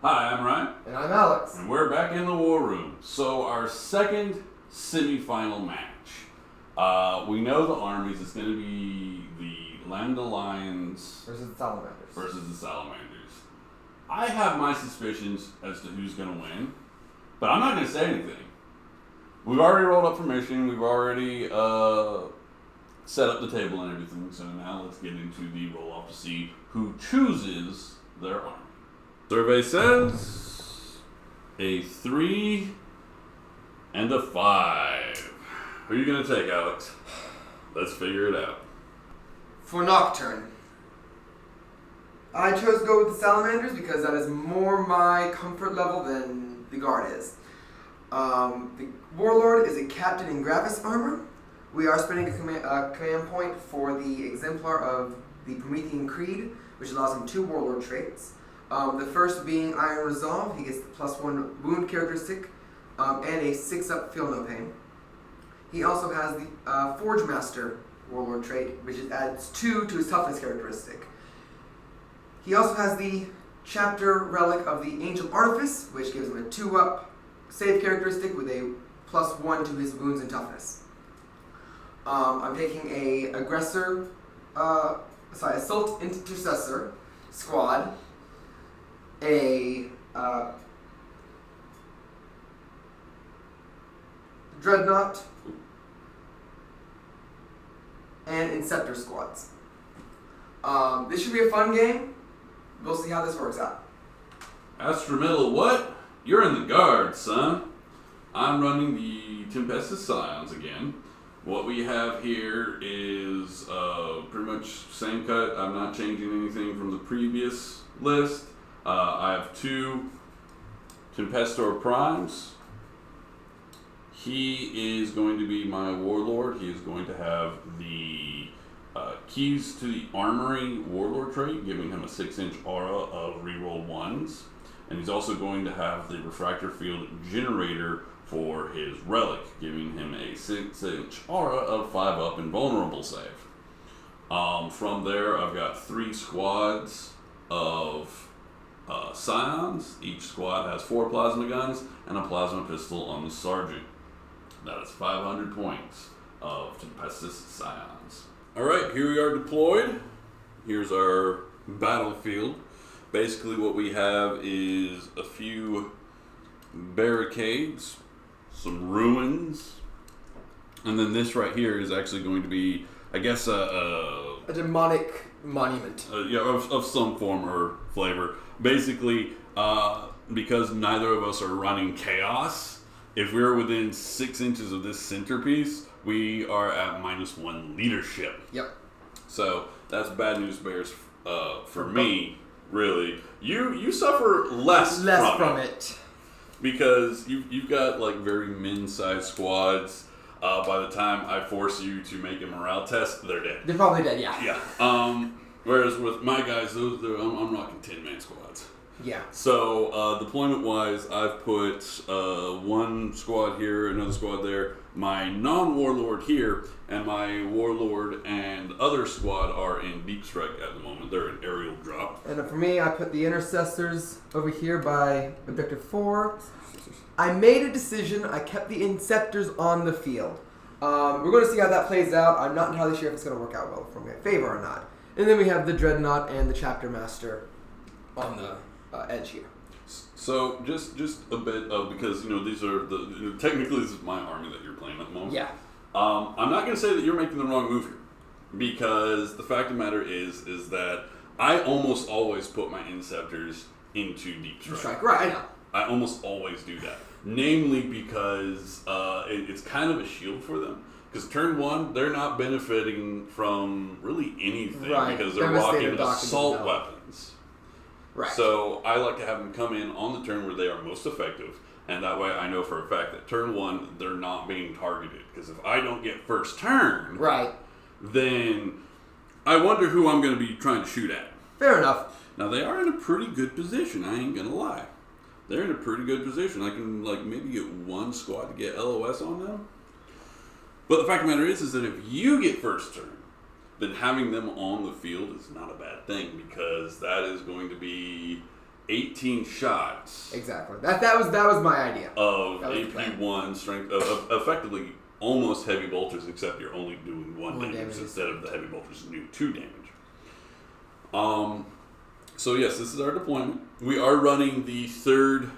Hi, I'm Ryan. And I'm Alex. And we're back in the war room. So our second semifinal match. We know the armies. It's going to be the Lambda Lions versus the Salamanders. I have my suspicions as to who's going to win, but I'm not going to say anything. We've already rolled up formation. We've already set up the table and everything. So now let's get into the roll-off to see who chooses their army. Survey says a 3 and a 5. Who are you going to take, Alex? Let's figure it out. For Nocturne, I chose to go with the Salamanders because that is more my comfort level than the Guard is. The Warlord is a captain in Gravis armor. We are spending a command point for the Exemplar of the Promethean Creed, which allows him 2 Warlord traits. The first being Iron Resolve. He gets the +1 wound characteristic and a 6-up Feel No Pain. He also has the Forge Master Warlord trait, which adds 2 to his toughness characteristic. He also has the Chapter Relic of the Ancient Artifice, which gives him a 2-up save characteristic with a +1 to his wounds and toughness. I'm taking a Assault Intercessor squad, a Dreadnought, and Inceptor squads. This should be a fun game. We'll see how this works out. Astramilla, what? You're in the Guard, son. I'm running the Tempestus Scions again. What we have here is pretty much same cut. I'm not changing anything from the previous list. I have 2 Tempestor Primes. He is going to be my Warlord. He is going to have the Keys to the Armory Warlord trait, giving him a 6-inch aura of reroll 1s. And he's also going to have the Refractor Field Generator for his Relic, giving him a 6-inch aura of 5-up invulnerable save. From there, I've got 3 squads of Scions. Each squad has 4 plasma guns and a plasma pistol on the Sergeant. That is 500 points of Tempestus Scions. Alright, here we are deployed. Here's our battlefield. Basically what we have is a few barricades, some ruins, and then this right here is actually going to be, I guess, a demonic monument. Of some form or flavor. Basically, because neither of us are running Chaos, if we're within 6 inches of this centerpiece, we are at -1 leadership. Yep. So that's bad news bears for me, really. You suffer less from it. Because you've got like very min-sized squads. By the time I force you to make a morale test, they're dead. They're probably dead, yeah. Yeah. Whereas with my guys, I'm rocking 10-man squads. Yeah. So deployment-wise, I've put 1 squad here, another squad there, my non-warlord here, and my warlord and other squad are in deep strike at the moment. They're in aerial drop. And for me, I put the intercessors over here by objective 4. I made a decision. I kept the Inceptors on the field. We're going to see how that plays out. I'm not entirely sure if it's going to work out well for my favor or not. And then we have the Dreadnought and the Chapter Master on the edge here. So just a bit of, because these are technically this is my army that you're playing at the moment. Yeah. I'm not going to say that you're making the wrong move here, because the fact of the matter is that I almost always put my Inceptors into deep strike. Right, I know. I almost always do that, namely because it's kind of a shield for them. Because turn 1, they're not benefiting from really anything, right, because they're rocking assault weapons. Right. So I like to have them come in on the turn where they are most effective, and that way I know for a fact that turn 1 they're not being targeted. Because if I don't get first turn, right, then I wonder who I'm going to be trying to shoot at. Fair enough. Now they are in a pretty good position. I ain't gonna lie, they're in a pretty good position. I can maybe get 1 squad to get LOS on them. But the fact of the matter is that if you get first turn, then having them on the field is not a bad thing, because that is going to be 18 shots. Exactly. That was my idea. Of AP1 strength, of effectively almost heavy bolters, except you're only doing one damage instead of the heavy bolters do 2 damage. So yes, this is our deployment. We are running the 3rd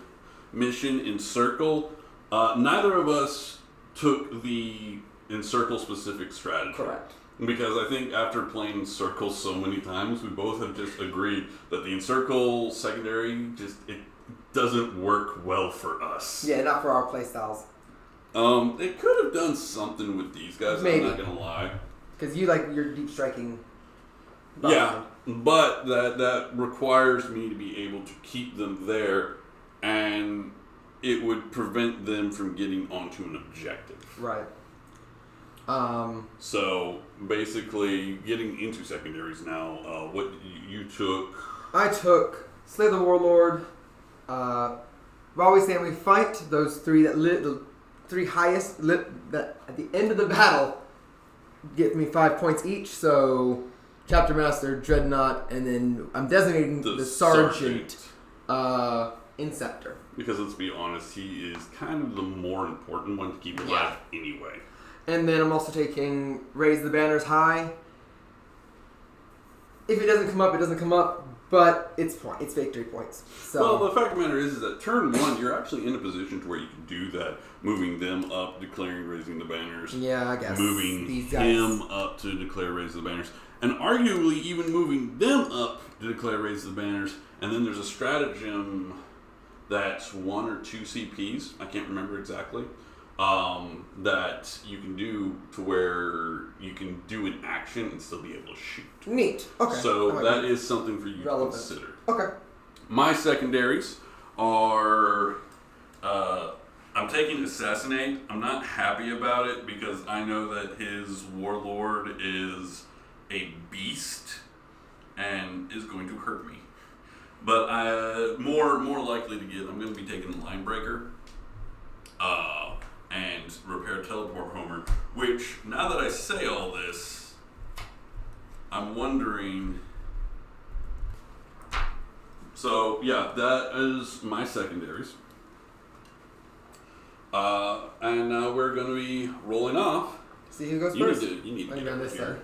mission in Circle. Neither of us took the Encircle specific strategy. Correct. Because I think after playing Circle so many times, we both have just agreed that the Encircle secondary it doesn't work well for us. Yeah, not for our playstyles. They could have done something with these guys. Maybe. I'm not gonna lie. Because you like your deep striking. Yeah, but that requires me to be able to keep them there, and it would prevent them from getting onto an objective. Right. So basically, getting into secondaries now. What you took? I took Slay the Warlord. We always say when we fight those 3 the 3 highest that at the end of the battle get me 5 points each. So Chapter Master, Dreadnought, and then I'm designating the Sergeant Inceptor. Because let's be honest, he is kind of the more important one to keep alive anyway. And then I'm also taking Raise the Banners High. If it doesn't come up, it doesn't come up. But it's victory points. So. Well, the fact of the matter is that turn 1, you're actually in a position to where you can do that. Moving them up, declaring Raising the Banners. Yeah, I guess. Moving him up to declare Raise the Banners. And arguably even moving them up to declare Raise the Banners. And then there's a stratagem that's 1 or 2 CPs. I can't remember exactly. That you can do to where you can do an action and still be able to shoot. Neat. Okay. So that is something for you to consider. Okay. My secondaries are, I'm taking Assassinate. I'm not happy about it because I know that his Warlord is a beast and is going to hurt me. But more likely to get, I'm going to be taking Line Breaker. And Repair Teleport Homer, which, now that I say all this, I'm wondering... So, yeah, that is my secondaries. And now we're going to be rolling off. See who goes first. You need to get over here.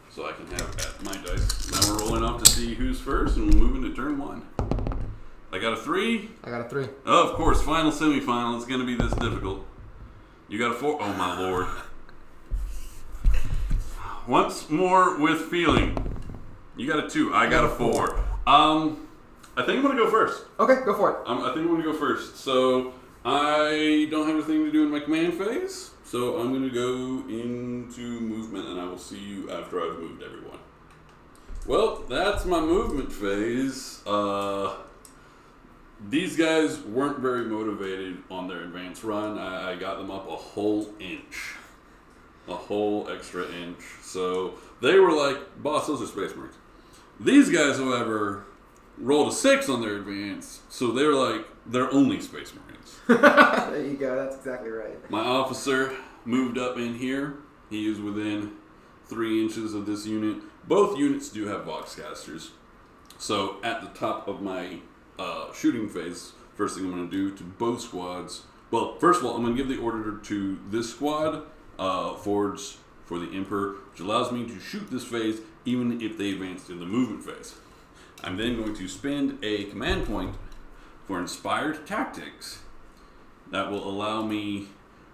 So I can have my dice. Now we're rolling off to see who's first, and we'll move into turn 1. I got a 3. I got a 3. Oh, of course, final semifinal. It's going to be this difficult. You got a 4. Oh, my lord. Once more with feeling. You got a 2. I got a 4. I think I'm going to go first. Okay, go for it. I think I'm going to go first. So, I don't have anything to do in my command phase. So, I'm going to go into movement, and I will see you after I've moved everyone. Well, that's my movement phase. These guys weren't very motivated on their advance run. I got them up a whole inch. A whole extra inch. So they were like, boss, those are Space Marines. These guys, however, rolled a 6 on their advance. So they were like, they're only Space Marines. There you go. That's exactly right. My officer moved up in here. He is within 3 inches of this unit. Both units do have Voxcasters. So at the top of my shooting phase, first thing I'm going to do to both squads. Well, first of all, I'm going to give the order to this squad, forwards for the Emperor, which allows me to shoot this phase even if they advance in the movement phase. I'm then going to spend a command point for Inspired Tactics that will allow me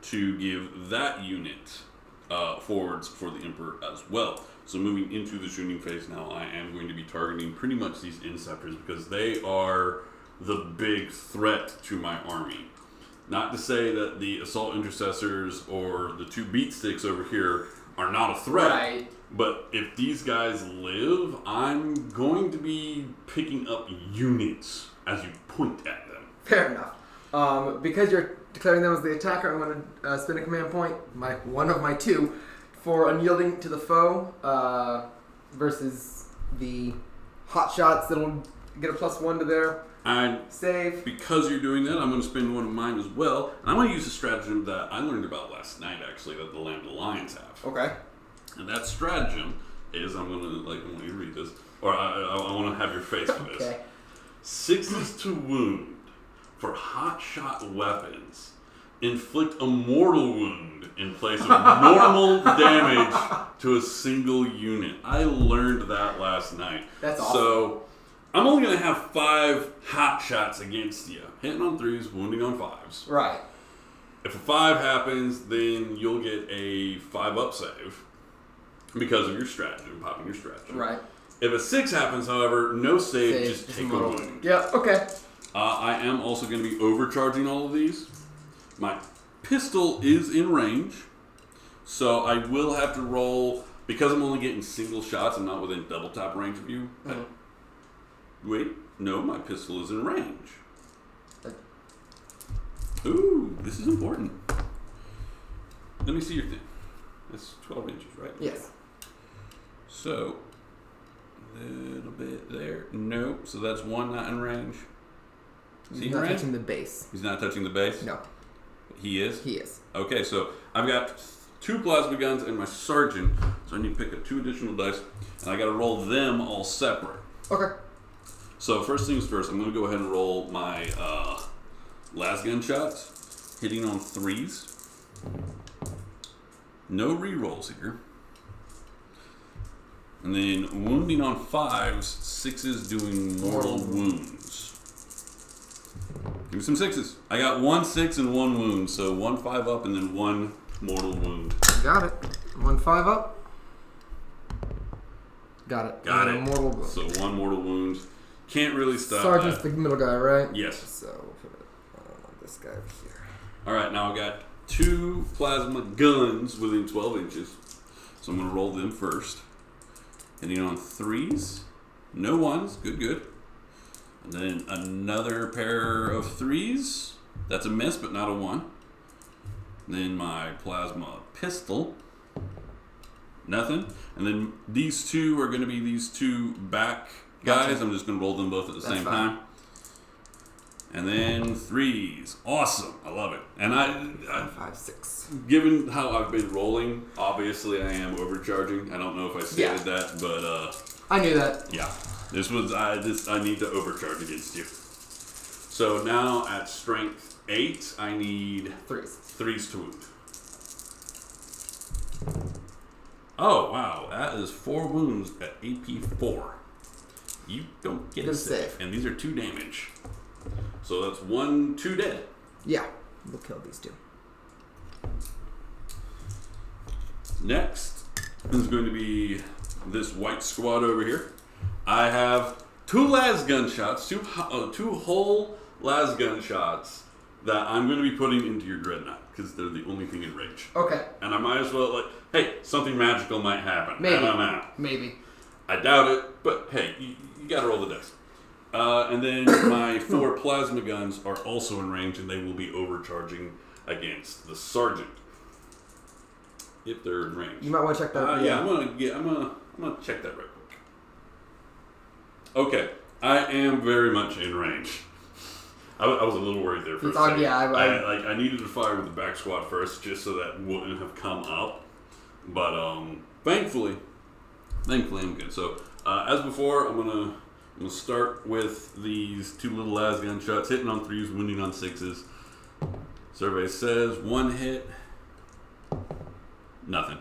to give that unit forwards for the Emperor as well. So moving into the shooting phase now, I am going to be targeting pretty much these Inceptors because they are the big threat to my army. Not to say that the Assault Intercessors or the 2 Beat Sticks over here are not a threat. Right. But if these guys live, I'm going to be picking up units as you point at them. Fair enough. Because you're declaring them as the attacker, I'm going to spend a command point, one of my 2, for unyielding to the foe versus the hot shots that'll get a +1 to their save. Because you're doing that, I'm going to spend one of mine as well. And I'm going to use a stratagem that I learned about last night, actually, that the Lambda Lions have. Okay. And that stratagem is, I'm going to read this. or I want to have your face for this. Okay. 6s to wound for hot shot weapons. Inflict a mortal wound in place of normal damage to a single unit. I learned that last night. That's awesome. So I'm only going to have 5 hot shots against you. Hitting on 3s, wounding on 5s. Right. If a 5 happens, then you'll get a 5-up save because of your stratagem, popping your stratagem. Right. If a 6 happens, however, no save, just take a wound. Yeah, okay. I am also going to be overcharging all of these. My pistol is in range, so I will have to roll, because I'm only getting single shots, I'm not within double tap range of you. Wait, no, my pistol is in range. Ooh, this is important. Let me see your thing. That's 12 inches, right? Yes. So, a little bit there. Nope, so that's 1 not in range. He's not touching the base. He's not touching the base? No. He is? He is. Okay, so I've got 2 plasma guns and my sergeant, so I need to pick up 2 additional dice, and I got to roll them all separate. Okay. So first things first, I'm going to go ahead and roll my las gun shots, hitting on 3s. No rerolls here. And then wounding on 5s, 6s doing mortal wounds. Give me some 6s. I got 1 6 and 1 wound, so 1 5 up and then 1 mortal wound. Got it. 1 5 up. Got it. Got it. Mortal wound. So 1 mortal wound. Can't really stop Sergeant's that. the middle guy, right? Yes. So we'll put it on this guy over here. Alright, now I've got 2 plasma guns within 12 inches. So I'm going to roll them first. Hitting on 3s. No 1s. Good, good. And then another pair of 3s. That's a miss, but not a 1. Then my plasma pistol. Nothing. And then these 2 are going to be these 2 back guys. Gotcha. I'm just going to roll them both at the That's same fine. time. And then 3s. Awesome. I love it. And I 5 6. given how I've been rolling, obviously I am overcharging. I don't know if I stated that, but I knew that. yeah. This was I need to overcharge against you. So now at strength 8, I need 3s to wound. Oh wow, that is 4 wounds at AP 4. You don't get a save. And these are 2 damage. So that's 1 2 dead. Yeah, we'll kill these 2. Next is going to be this white squad over here. I have 2 las gun shots, 2 whole las gun shots that I'm going to be putting into your dreadnought because they're the only thing in range. Okay. And I might as well hey, something magical might happen. Maybe. And I'm out. Maybe. I doubt it, but hey, you got to roll the dice. And then my 4 plasma guns are also in range, and they will be overcharging against the sergeant if they're in range. You might want to check that. Yeah, I'm gonna check that right quick. Okay, I am very much in range. I was a little worried there for a second. Yeah, I needed to fire with the back squad first, just so that wouldn't have come up. But thankfully I'm good. So as before, I'm gonna start with these 2 little las gun shots, hitting on 3s, wounding on 6s. Survey says 1 hit, nothing.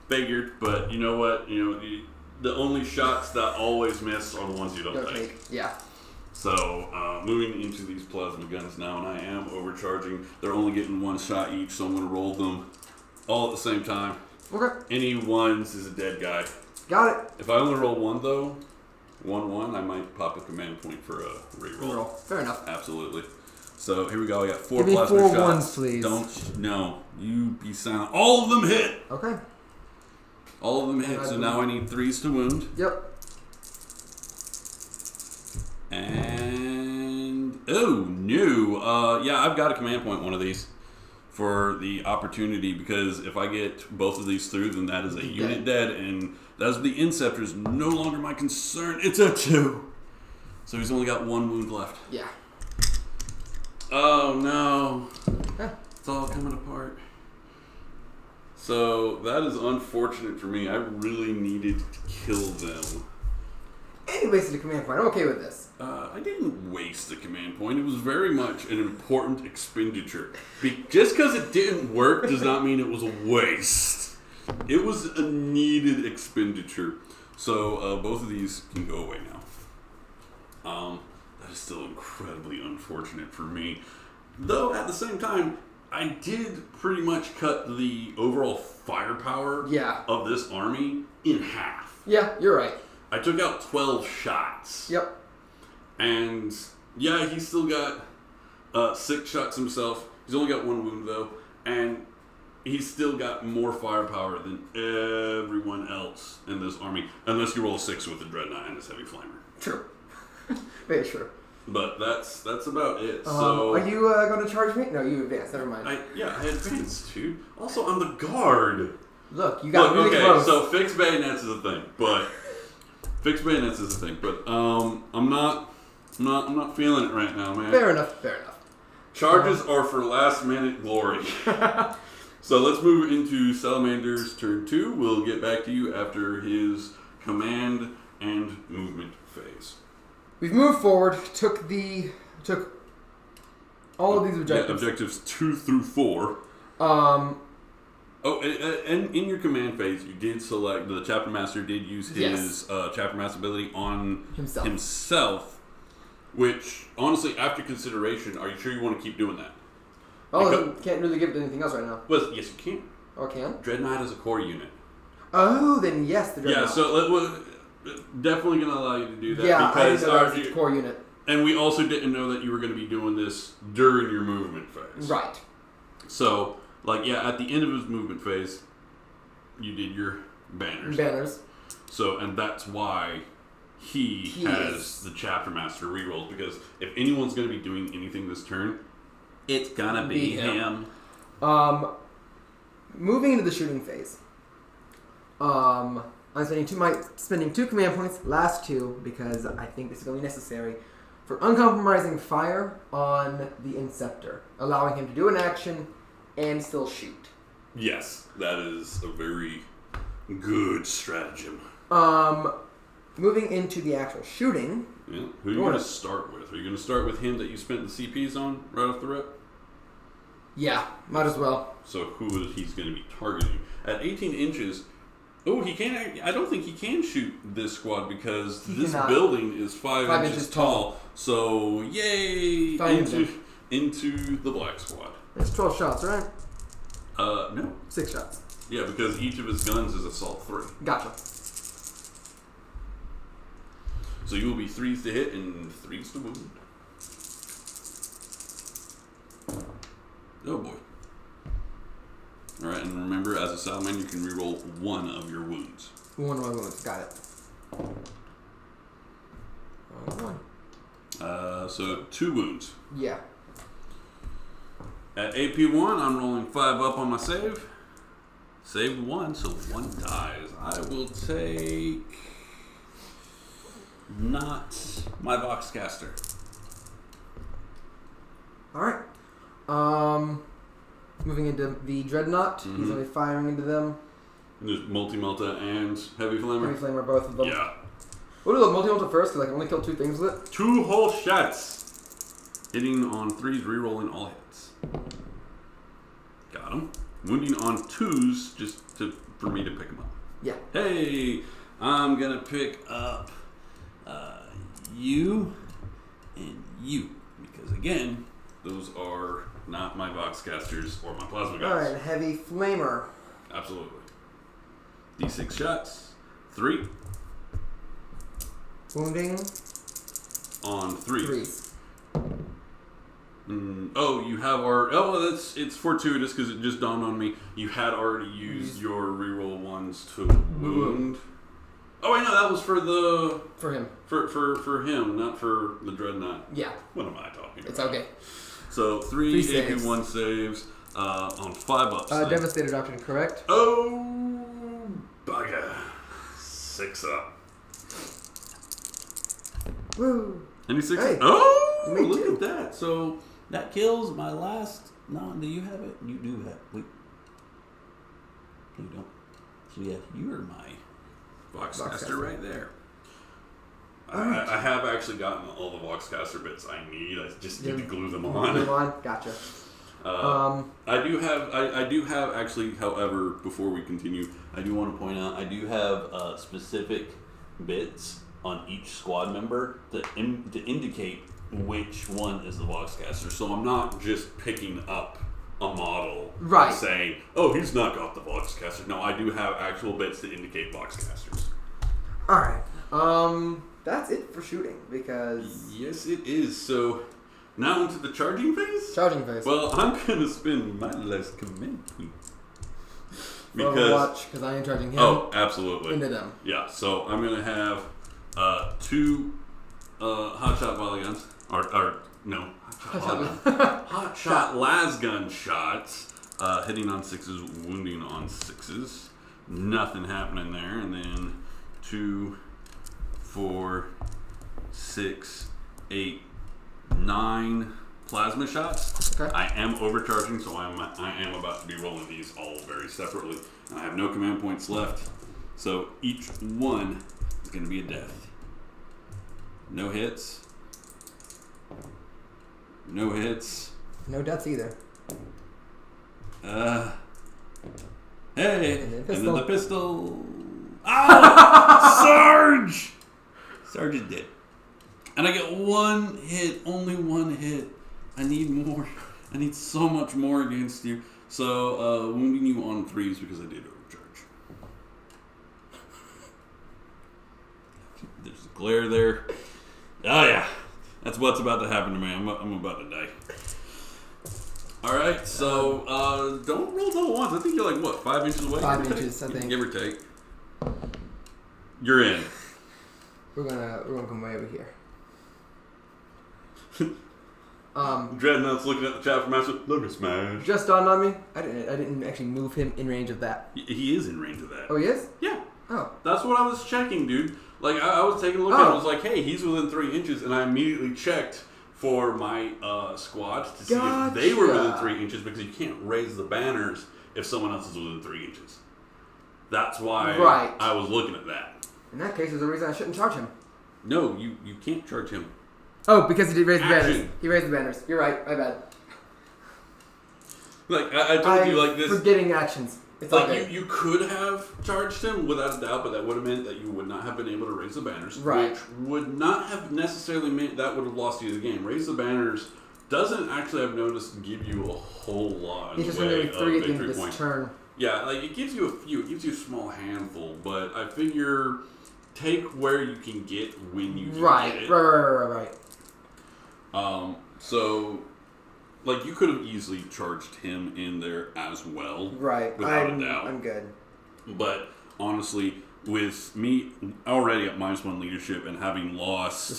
Figured, but you know what? The only shots that always miss are the ones you don't take. Yeah. So moving into these plasma guns now, and I am overcharging. They're only getting 1 shot each, so I'm gonna roll them all at the same time. Okay. Any 1s is a dead guy. Got it. If I only roll 1 though, 1 I might pop a command point for a reroll. Fair enough. Absolutely. So here we go. I got 4 Give me plasma 4 shots. 1s, please. Don't. No. You be silent. All of them hit. Okay. All of them hit. So now I need 3s to wound. Yep. And oh no. Yeah, I've got a command point. One of these for the opportunity, because if I get both of these through, then that is a unit dead, and that's the Inceptor is no longer my concern. It's a 2. So he's only got 1 wound left. Yeah. Oh no. Yeah. It's all coming apart. So that is unfortunate for me. I really needed to kill them. And he wasted a command point. I'm okay with this. I didn't waste a command point. It was very much an important expenditure. Just because it didn't work does not mean it was a waste. It was a needed expenditure. So both of these can go away now. That is still incredibly unfortunate for me. Though at the same time, I did pretty much cut the overall firepower of this army in half. Yeah, you're right. I took out 12 shots. Yep. And yeah, he's still got 6 shots himself. He's only got 1 wound though. And he's still got more firepower than everyone else in this army. Unless you roll a 6 with the Dreadnought and his Heavy Flamer. True. Very true. But that's about it. So are you going to charge me? No, you advance. Never mind. I had advanced too. Also, I'm the guard. Look, you got really okay, close. so fixed bayonets is a thing, but I'm not feeling it right now, man. Fair enough. Charges are for last minute glory. So let's move into Salamander's turn 2. We'll get back to you after his command and movement phase. We've moved forward, took all of these objectives. Yeah, objectives 2 through 4. And in your command phase, you did select, the Chapter Master did use his Chapter Master ability on himself, which, honestly, after consideration, are you sure you want to keep doing that? Oh, can't really give it anything else right now. Well, yes, you can. Oh, I can? Dreadnought is a core unit. Oh, then yes, the Dreadnought. Yeah, so definitely going to allow you to do that. Yeah, because I didn't know that was a core unit. And we also didn't know that you were going to be doing this during your movement phase. Right. So, at the end of his movement phase, you did your banners. So, and that's why he has the Chapter Master rerolls, because if anyone's going to be doing anything this turn, it's going to be him. Moving into the shooting phase. I'm spending 2 command points, last 2, because I think this is going to be necessary, for uncompromising fire on the Inceptor, allowing him to do an action and still shoot. Yes, that is a very good stratagem. Moving into the actual shooting. Yeah. Who are you going to start with? Are you going to start with him that you spent the CPs on right off the rip? Yeah, might as well. So who is he's going to be targeting? At 18 inches... Oh, he can't. I don't think he can shoot this squad because this building is 5 inches tall. So, yay! Into the black squad. It's 12 shots, right? No. 6 shots. Yeah, because each of his guns is assault 3. Gotcha. So you will be 3s to hit and 3s to wound. Oh boy. Alright, and remember, as a Salamander, you can reroll 1 of your wounds. 1 of my wounds, got it. 1. So 2 wounds. Yeah. At AP1, I'm rolling 5 up on my save. Saved 1, so 1 dies. I will take... not my Voxcaster. Alright. Moving into the Dreadnought. Mm-hmm. He's only firing into them. And there's Multi-Melta and Heavy Flamer? Heavy Flamer, both of them. Yeah. We'll do the Multi-Melta first, because I can only kill 2 things with it. 2 whole shots! Hitting on 3s, rerolling all hits. Got him. Wounding on 2s, just for me to pick him up. Yeah. Hey! I'm gonna pick up you and you. Because again, those are not my Voxcasters or my Plasma guys. Alright, Heavy Flamer. Absolutely. D6 shots. 3. Wounding. On 3. 3s. You have it's fortuitous because it just dawned on me. You had already used your reroll 1s to wound. Oh wait, no, that was for him. For him, not for the Dreadnought. Yeah. What am I talking about? It's okay. So 3 AP 1 saves on 5 ups. Devastator Doctrine, correct? Oh, bugger. 6 up. Woo. Any 6? Hey, oh, look at that. So that kills my last. No, do you have it? You do have. Wait. You don't. So yeah, you are my Voxcaster right there. I have actually gotten all the Voxcaster bits I need. I just need to glue them on. Glue them on? Gotcha. I do have actually, however, before we continue, I do want to point out, I do have specific bits on each squad member to indicate which one is the Voxcaster. So I'm not just picking up a model and saying, oh, he's not got the Voxcaster. No, I do have actual bits to indicate Voxcasters. Alright. That's it for shooting, because... Yes, it is. So, now into the charging phase? Charging phase. Well, I'm going to spend my last command key. Watch, because I am charging him. Oh, absolutely. Into them. Yeah, so I'm going to have 2 hotshot volley guns. No. Hotshot las gun shots. Hitting on 6s, wounding on 6s. Nothing happening there. And then 2, 4, 6, 8, 9 plasma shots. Okay. I am overcharging, so I am about to be rolling these all very separately. And I have no command points left, so each one is going to be a death. No hits. No hits. No deaths either. Hey! And then the pistol. Ah! Sarge! Sarge is dead. And I get 1 hit, only 1 hit. I need more. I need so much more against you. So, wounding you on 3s because I did overcharge. There's a glare there. Oh yeah. That's what's about to happen to me. I'm about to die. Alright, so, don't roll double ones. I think you're like, what, 5 inches away? 5 inches, I think. Give or take. You're in. We're gonna come way over here. Dreadnought's looking at the chat for master. Let me smash. Just dawned on me. I didn't actually move him in range of that. He is in range of that. Oh, he is? Yeah. Oh. That's what I was checking, dude. Like, I was taking a look at it. I was like, hey, he's within 3 inches. And I immediately checked for my squad to see if they were within 3 inches, because you can't raise the banners if someone else is within 3 inches. That's why I was looking at that. In that case, there's a reason I shouldn't charge him. No, you can't charge him. Oh, because he did raise the banners. He raised the banners. You're right. My bad. Like, I told you, like this. Forgetting actions. It's like, you could have charged him without a doubt, but that would have meant that you would not have been able to raise the banners. Right. Which would not have necessarily meant that would have lost you the game. Raise the banners doesn't actually, I've noticed, give you a whole lot in the way of victory points. Turn. Yeah, like, it gives you a few. It gives you a small handful, but I figure take where you can get when you can get it. Right. So, like, you could have easily charged him in there as well. Right. Without a doubt. I'm good. But, honestly, with me already at -1 leadership and having lost... The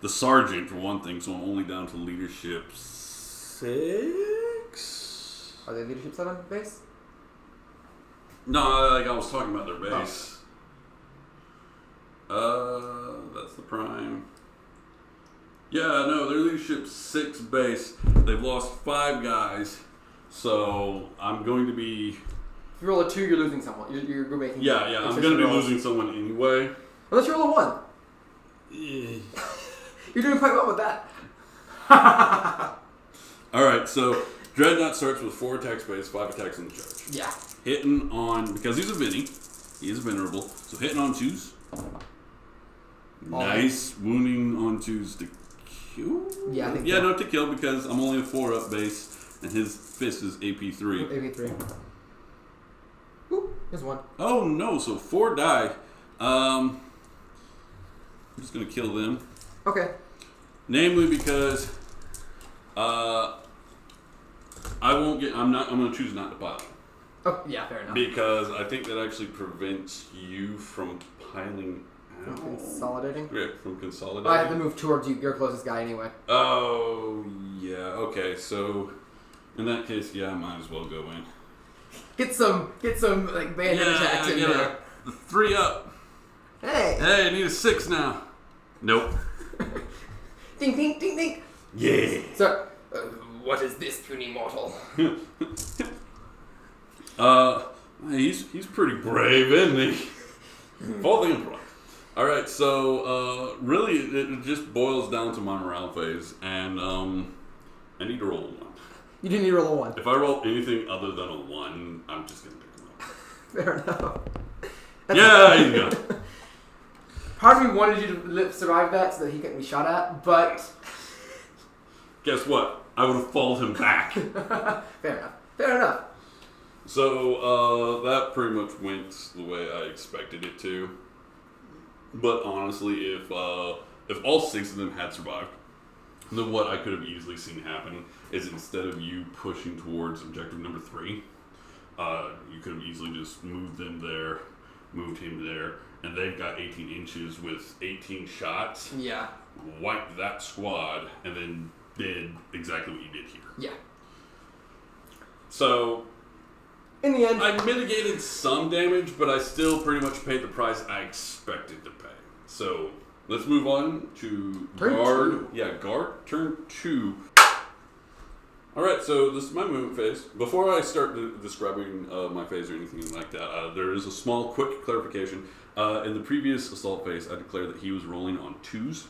sergeant, for one thing, so I'm only down to leadership 6? Are they leadership 7 base? No, like, I was talking about their base. That's the prime. Yeah, no, they're leadership 6 base. They've lost 5 guys, so I'm going to be... If you roll a 2, you're losing someone. You're making... Yeah, I'm going to be losing someone anyway. Unless you roll a 1. Yeah. You're doing quite well with that. Alright, so Dreadnought starts with 4 attack space, 5 attacks in the charge. Yeah. Hitting on... Because he's a Vinny. He is venerable. So hitting on 2s. Nice. Wounding on 2s to... Yeah, I think so. No, to kill, because I'm only a 4-up base, and his fist is AP3. AP3. Ooh, here's 1. Oh no, so 4 die. I'm just gonna kill them. Okay. Namely because I won't get. I'm gonna choose not to pile. Oh yeah, fair enough. Because I think that actually prevents you from piling. From consolidating? Yeah, from consolidating. I have to move towards you, your closest guy anyway. Oh, yeah, okay, so in that case, yeah, I might as well go in. Get some like bayonet attacks in there. 3 up. Hey, I need a 6 now. Nope. Ding, ding, ding, ding. Yeah. So, what is this puny mortal? He's pretty brave, isn't he? Fall the Emperor. All right, so really, it just boils down to my morale phase, and I need to roll a 1. You didn't need to roll a 1. If I roll anything other than a 1, I'm just gonna pick him up. Fair enough. Yeah, he's gone. Part of me wanted you to survive that so that he couldn't be shot at, but Guess what? I would have followed him back. fair enough. Fair enough. So that pretty much went the way I expected it to. But honestly, if all 6 of them had survived, then what I could have easily seen happen is instead of you pushing towards objective number 3, you could have easily just moved them there, moved him there, and they've got 18 inches with 18 shots. Yeah. Wiped that squad, and then did exactly what you did here. Yeah. So In the end, I mitigated some damage, but I still pretty much paid the price I expected to pay. So let's move on to Turn guard. 2. Yeah, guard turn 2. All right, so this is my movement phase. Before I start describing my phase or anything like that, there is a small, quick clarification. In the previous assault phase, I declared that he was rolling on 2s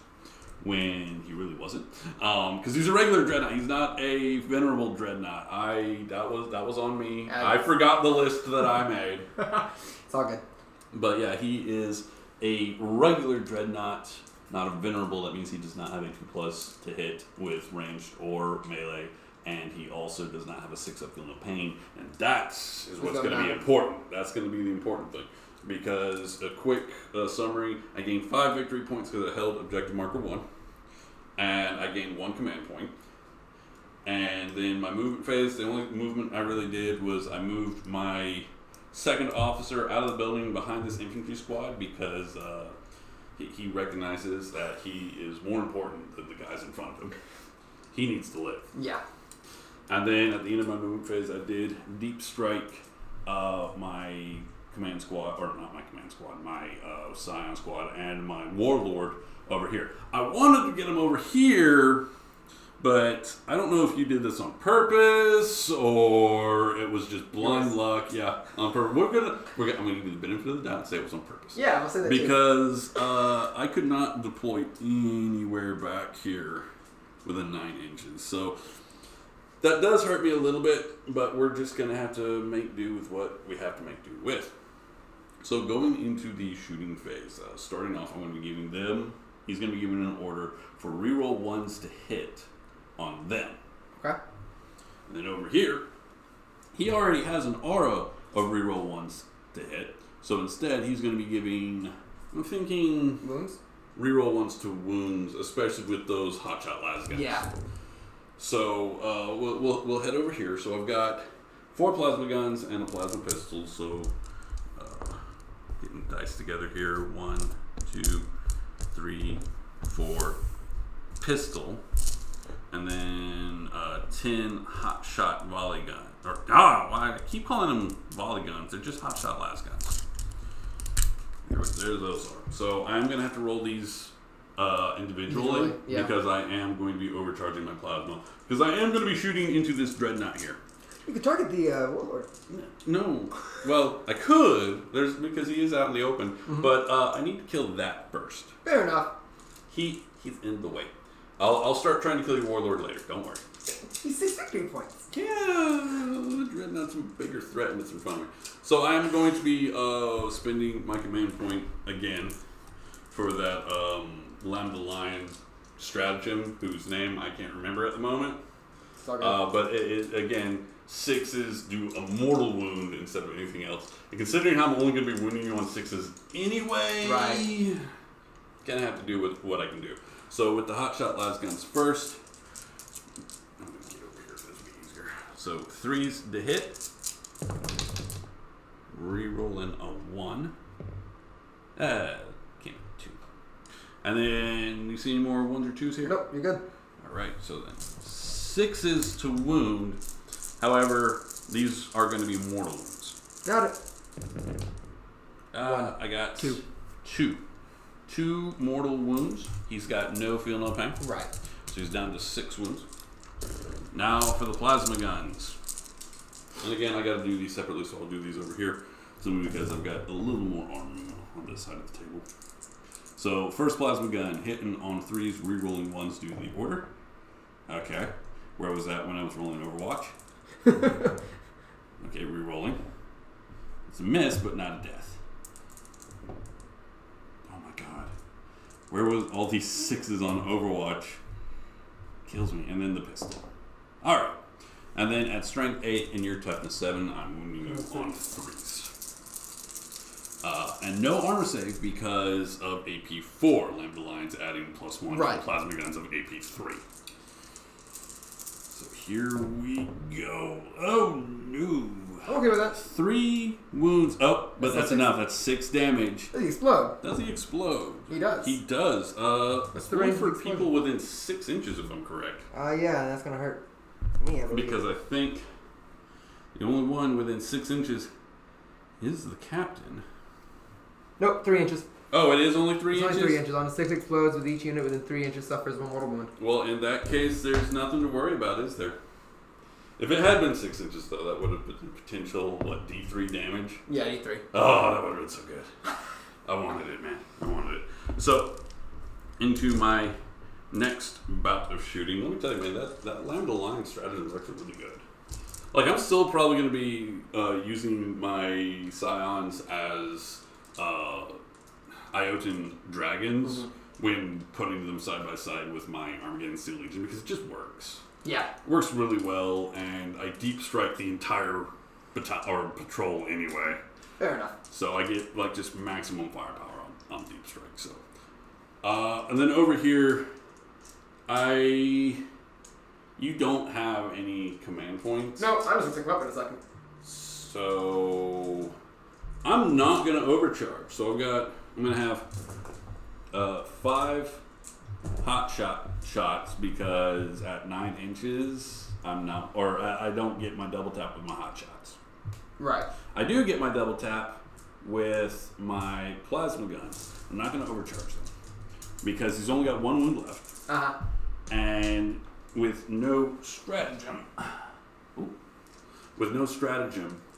when he really wasn't, because he's a regular dreadnought. He's not a venerable dreadnought. That was on me. I forgot the list that I made. it's all good. But yeah, he is a regular dreadnought, not a venerable. That means he does not have a 2+ to hit with ranged or melee, and he also does not have a 6 up feel no pain, and that is what's going to be important. That's going to be the important thing. Because a quick summary, I gained 5 victory points because I held objective marker 1, and I gained 1 command point. And then my movement phase, the only movement I really did was I moved my 2nd officer out of the building behind this infantry squad because he recognizes that he is more important than the guys in front of him. He needs to live. Yeah. And then at the end of my movement phase, I did deep strike my command squad, or not my command squad, my Scion squad, and my warlord over here. I wanted to get him over here, but I don't know if you did this on purpose or it was just blind luck. Yeah, on purpose. I'm gonna give you the benefit of the doubt and say it was on purpose. Yeah, I'll say that because I could not deploy anywhere back here within 9 inches. So that does hurt me a little bit, but we're just gonna have to make do with what we have to make do with. So going into the shooting phase, starting off, I'm going to be giving them, he's going to be giving an order for reroll 1s to hit on them. Okay. And then over here, he already has an aura of reroll 1s to hit. So instead, he's going to be giving, I'm thinking, Wounds? reroll 1s to wounds, especially with those hotshot lasguns. Yeah. So we'll head over here. So I've got 4 plasma guns and a plasma pistol. So getting dice together here. 1, 2, 3, 4. Pistol. And then 10 hot shot volley gun. I keep calling them volley guns. They're just hot shot las guns. There those are. So I'm going to have to roll these individually yeah. because I am going to be overcharging my plasma. Because I am going to be shooting into this dreadnought here. You could target the warlord. No. Well, I could. Because he is out in the open. Mm-hmm. But I need to kill that first. Fair enough. He's in the way. I'll start trying to kill your warlord later. Don't worry. He's 6 victory points. Yeah, Dreadnought's a bigger threat and it's in front of me. So I'm going to be spending my command point again for that Lambda Lion stratagem, whose name I can't remember at the moment. But again, 6s do a mortal wound instead of anything else. And considering how I'm only going to be wounding you on 6s anyway, right, gonna have to do with what I can do. So with the hotshot las guns first, I'm gonna get over here so this will be easier. So 3s to hit, re-rolling a 1. Came at 2. And then you see any more 1s or 2s here? Nope, you're good. All right, so then 6s to wound. However, these are going to be mortal wounds. Got it. I got 2 mortal wounds. He's got no feel, no pain. Right. So he's down to 6 wounds. Now for the plasma guns. And again, I got to do these separately, so I'll do these over here. Simply because I've got a little more armor on this side of the table. So first plasma gun, hitting on 3s, re-rolling 1s due to the order. Okay. Where was that when I was rolling Overwatch? Okay, re-rolling. It's a miss, but not a death. Oh my god. Where was all these 6s on Overwatch? Kills me. And then the pistol. Alright. And then at strength 8 and your toughness 7, I'm wounding you on 3s. And no armor save because of AP 4. Lambda Lions adding +1 Right. to plasma guns of AP 3. So here we go. Oh no. I'm okay with that. 3 wounds. Oh, but that's enough. That's 6 damage. Does he explode? Does he explode? He does. He does. What's the only range for of people within 6 inches, if I'm correct. Yeah, that's gonna hurt me, I believe. Because I think the only one within 6 inches is the captain. Nope, 3 inches. Oh, it is only 3 It's inches? only 3 inches. On a 6 explodes with each unit within 3 inches suffers 1 mortal wound. Well, in that case, there's nothing to worry about, is there? If it had been 6 inches, though, that would have been potential, D3 damage. Yeah, E3. Oh, that would have been so good. I wanted it, man. I wanted it. So, into my next bout of shooting, let me tell you, man, that Lambda Lion strategy is actually really good. Like, I'm still probably going to be using my Scions as Iotan dragons when putting them side by side with my Armageddon Steel Legion because it just works. Yeah. It works really well, and I deep strike the entire patrol anyway. Fair enough. So I get just maximum firepower on deep strike. So, and then over here, you don't have any command points. No, I'm just gonna pick him up in a second. So I'm not gonna overcharge. So I'm gonna have 5 hot shots because at 9 inches I don't get my double tap with my hot shots. Right. I do get my double tap with my plasma guns. I'm not going to overcharge them because he's only got 1 wound left. And with no stratagem,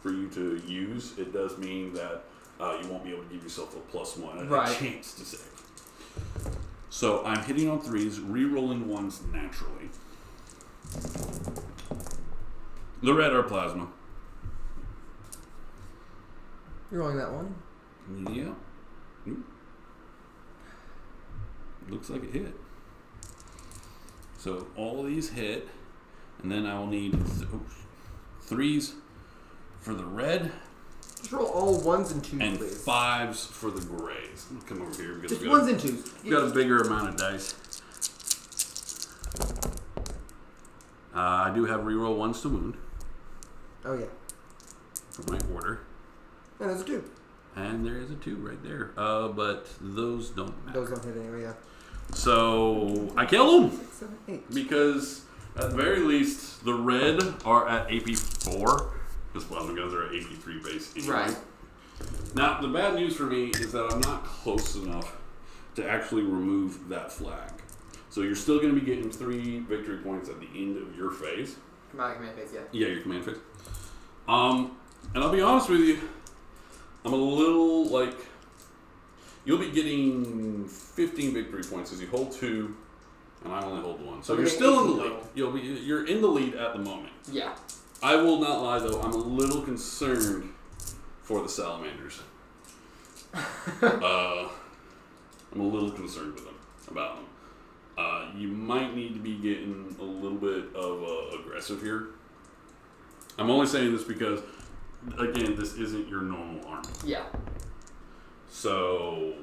for you to use, it does mean that you won't be able to give yourself a +1 and a chance to save. So I'm hitting on 3s, re-rolling 1s naturally. The red are plasma. You're rolling that one? Yeah. Looks like it hit. So all of these hit, and then I will need 3s for the red. Just roll all 1s and 2s, and please. 5s for the grays. I'm gonna come over here because Just we've 1s and 2s. got a bigger amount of dice. I do have reroll 1s to wound. Oh yeah. For my order. Yeah, there's a 2. And there is a 2 right there. But those don't matter. Those don't hit anyway, yeah. So I kill them 6, 7, 8. because at the very least the red are at AP 4 because plasma guns are at AP 3 base anyway. Right. Now the bad news for me is that I'm not close enough to actually remove that flag. So you're still going to be getting 3 victory points at the end of your phase. Command phase, yeah. Yeah, your command phase. And I'll be honest with you, I'm a little you'll be getting 15 victory points because you hold 2, and I only hold 1. So you're still in the lead. You're in the lead at the moment. Yeah. I will not lie though, I'm a little concerned for the Salamanders. I'm a little concerned with them, about them. You might need to be getting a little bit of aggressive here. I'm only saying this because, again, this isn't your normal army. Yeah. So,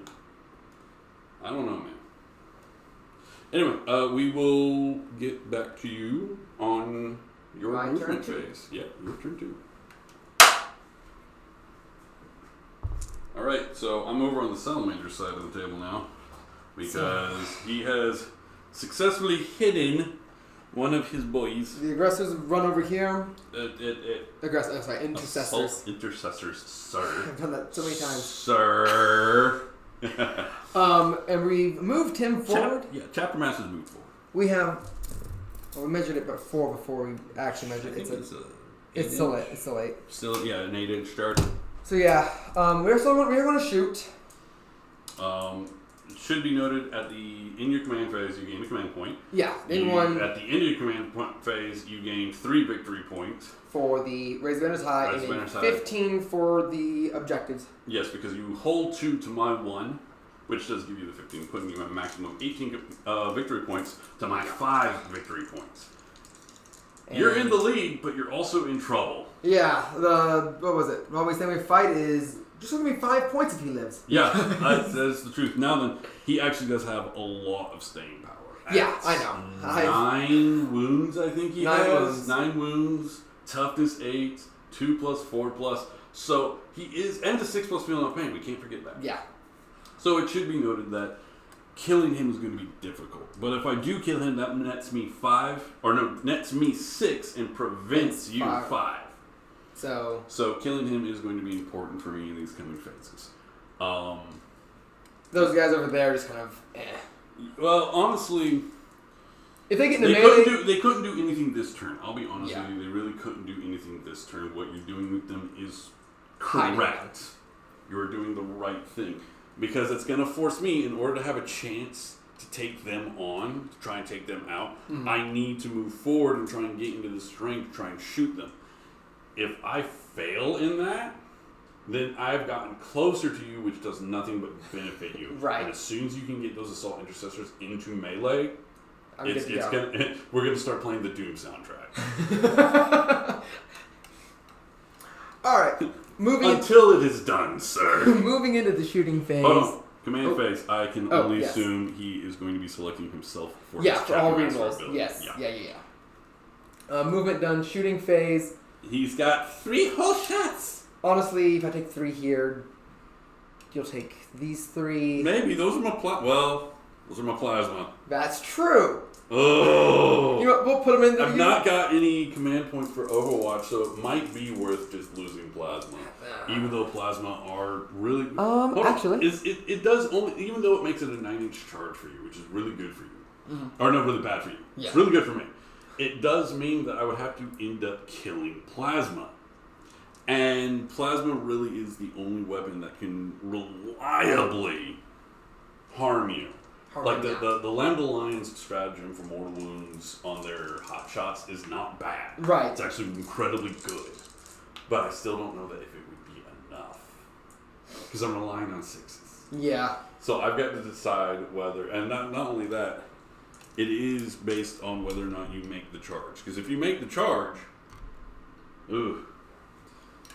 I don't know, man. Anyway, we will get back to you on your movement phase. Yeah, your turn 2. Alright, so I'm over on the Salamander side of the table now because he has successfully hidden one of his boys. The aggressors run over here. Intercessors. Assault intercessors, sir. I've done that so many times. Sir. And we moved him forward. Chapter Master's moved forward. We have. Well, we measured it before we actually measured it. It's still late. Still, an 8-inch chart. So yeah, we're going to shoot. it should be noted in your command phase, you gain a command point. Yeah, At the end of your command phase, you gain 3 victory points. For the Raise Banners High, and then 15 for the objectives. Yes, because you hold 2 to my 1, which does give you the 15, putting you at a maximum of 18 victory points to my 5 victory points. And you're in the lead, but you're also in trouble. Yeah, what was it? What we say we fight is just give me 5 points if he lives. Yeah, that's the truth. Now then, he actually does have a lot of staying power. Yeah, I know. 9 wounds, I think he 9 has. wounds. 9 wounds, toughness 8, 2+, 4+. So he is, and a 6+ feeling of pain. We can't forget that. Yeah. So it should be noted that killing him is going to be difficult. But if I do kill him, that nets me 6 and prevents you 5. So killing him is going to be important for me in these coming phases. Those guys over there are just kind of Well, honestly, if they get in the melee, they couldn't do anything this turn. I'll be honest with you, they really couldn't do anything this turn. What you're doing with them is correct. You're doing the right thing. Because it's going to force me, in order to have a chance to take them on, to try and take them out, I need to move forward and try and get into the strength, try and shoot them. If I fail in that, then I've gotten closer to you, which does nothing but benefit you. Right. And as soon as you can get those assault intercessors into melee, we're going to start playing the Doom soundtrack. All right. Until it is done, sir. Moving into the shooting phase. Oh, command phase. I can only assume he is going to be selecting himself for his for all rerolls. rerolls. Yes. Yeah. Movement done. Shooting phase. He's got 3 whole shots. Honestly, if I take 3 here, you'll take these 3. Maybe those are my those are my plasma. That's true. Oh. You know what, we'll put them in. I've not got any command points for Overwatch, so it might be worth just losing plasma. Even though plasma are really actually it does only, even though it makes it a 9-inch charge for you, which is really good for you. Or no, really bad for you. Yeah. It's really good for me. It does mean that I would have to end up killing plasma. And plasma really is the only weapon that can reliably harm you. Like the Lambda Lions stratagem for mortal wounds on their hot shots is not bad. Right. It's actually incredibly good. But I still don't know that if it would be enough. Because I'm relying on 6s. Yeah. So I've got to decide whether, and not only that, it is based on whether or not you make the charge. Because if you make the charge, this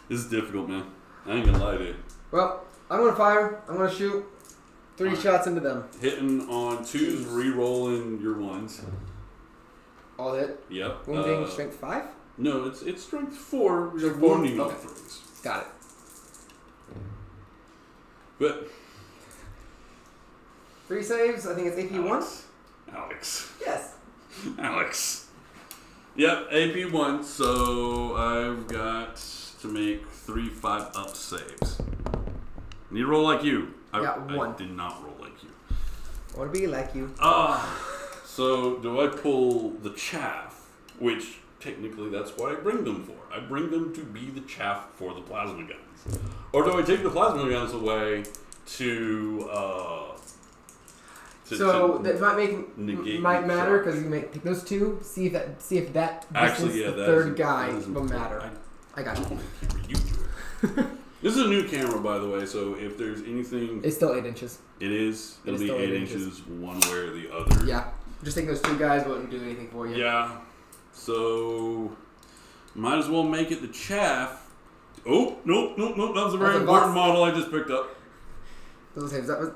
is difficult, man. I ain't gonna lie to you. Well, I'm gonna fire. I'm gonna shoot 3 shots into them. Hitting on 2s, re-rolling your 1s. All hit. Yep. Wounding strength 5. No, it's strength 4. You're Strength wounding 4? on Okay. 3s. Got it. But 3 saves. I think it's AP 1. Alex. Yes. Alex. Yep, AP 1. So I've got to make 3 5-up saves. Need to roll like you. I 1. I did not roll like you. I want to be like you. So do I pull the chaff, which technically that's what I bring them for. I bring them to be the chaff for the plasma guns. Or do I take the plasma guns away to that might matter because you make take those 2. See if that actually the third guy will matter. I got you. You do it. This is a new camera, by the way, so if there's anything... It's still 8 inches. It is. It'll be 8 inches one way or the other. Yeah. Just think those 2 guys wouldn't do anything for you. Yeah. So, might as well make it the chaff. Oh, nope. That was a very important model I just picked up. Those saves. That was...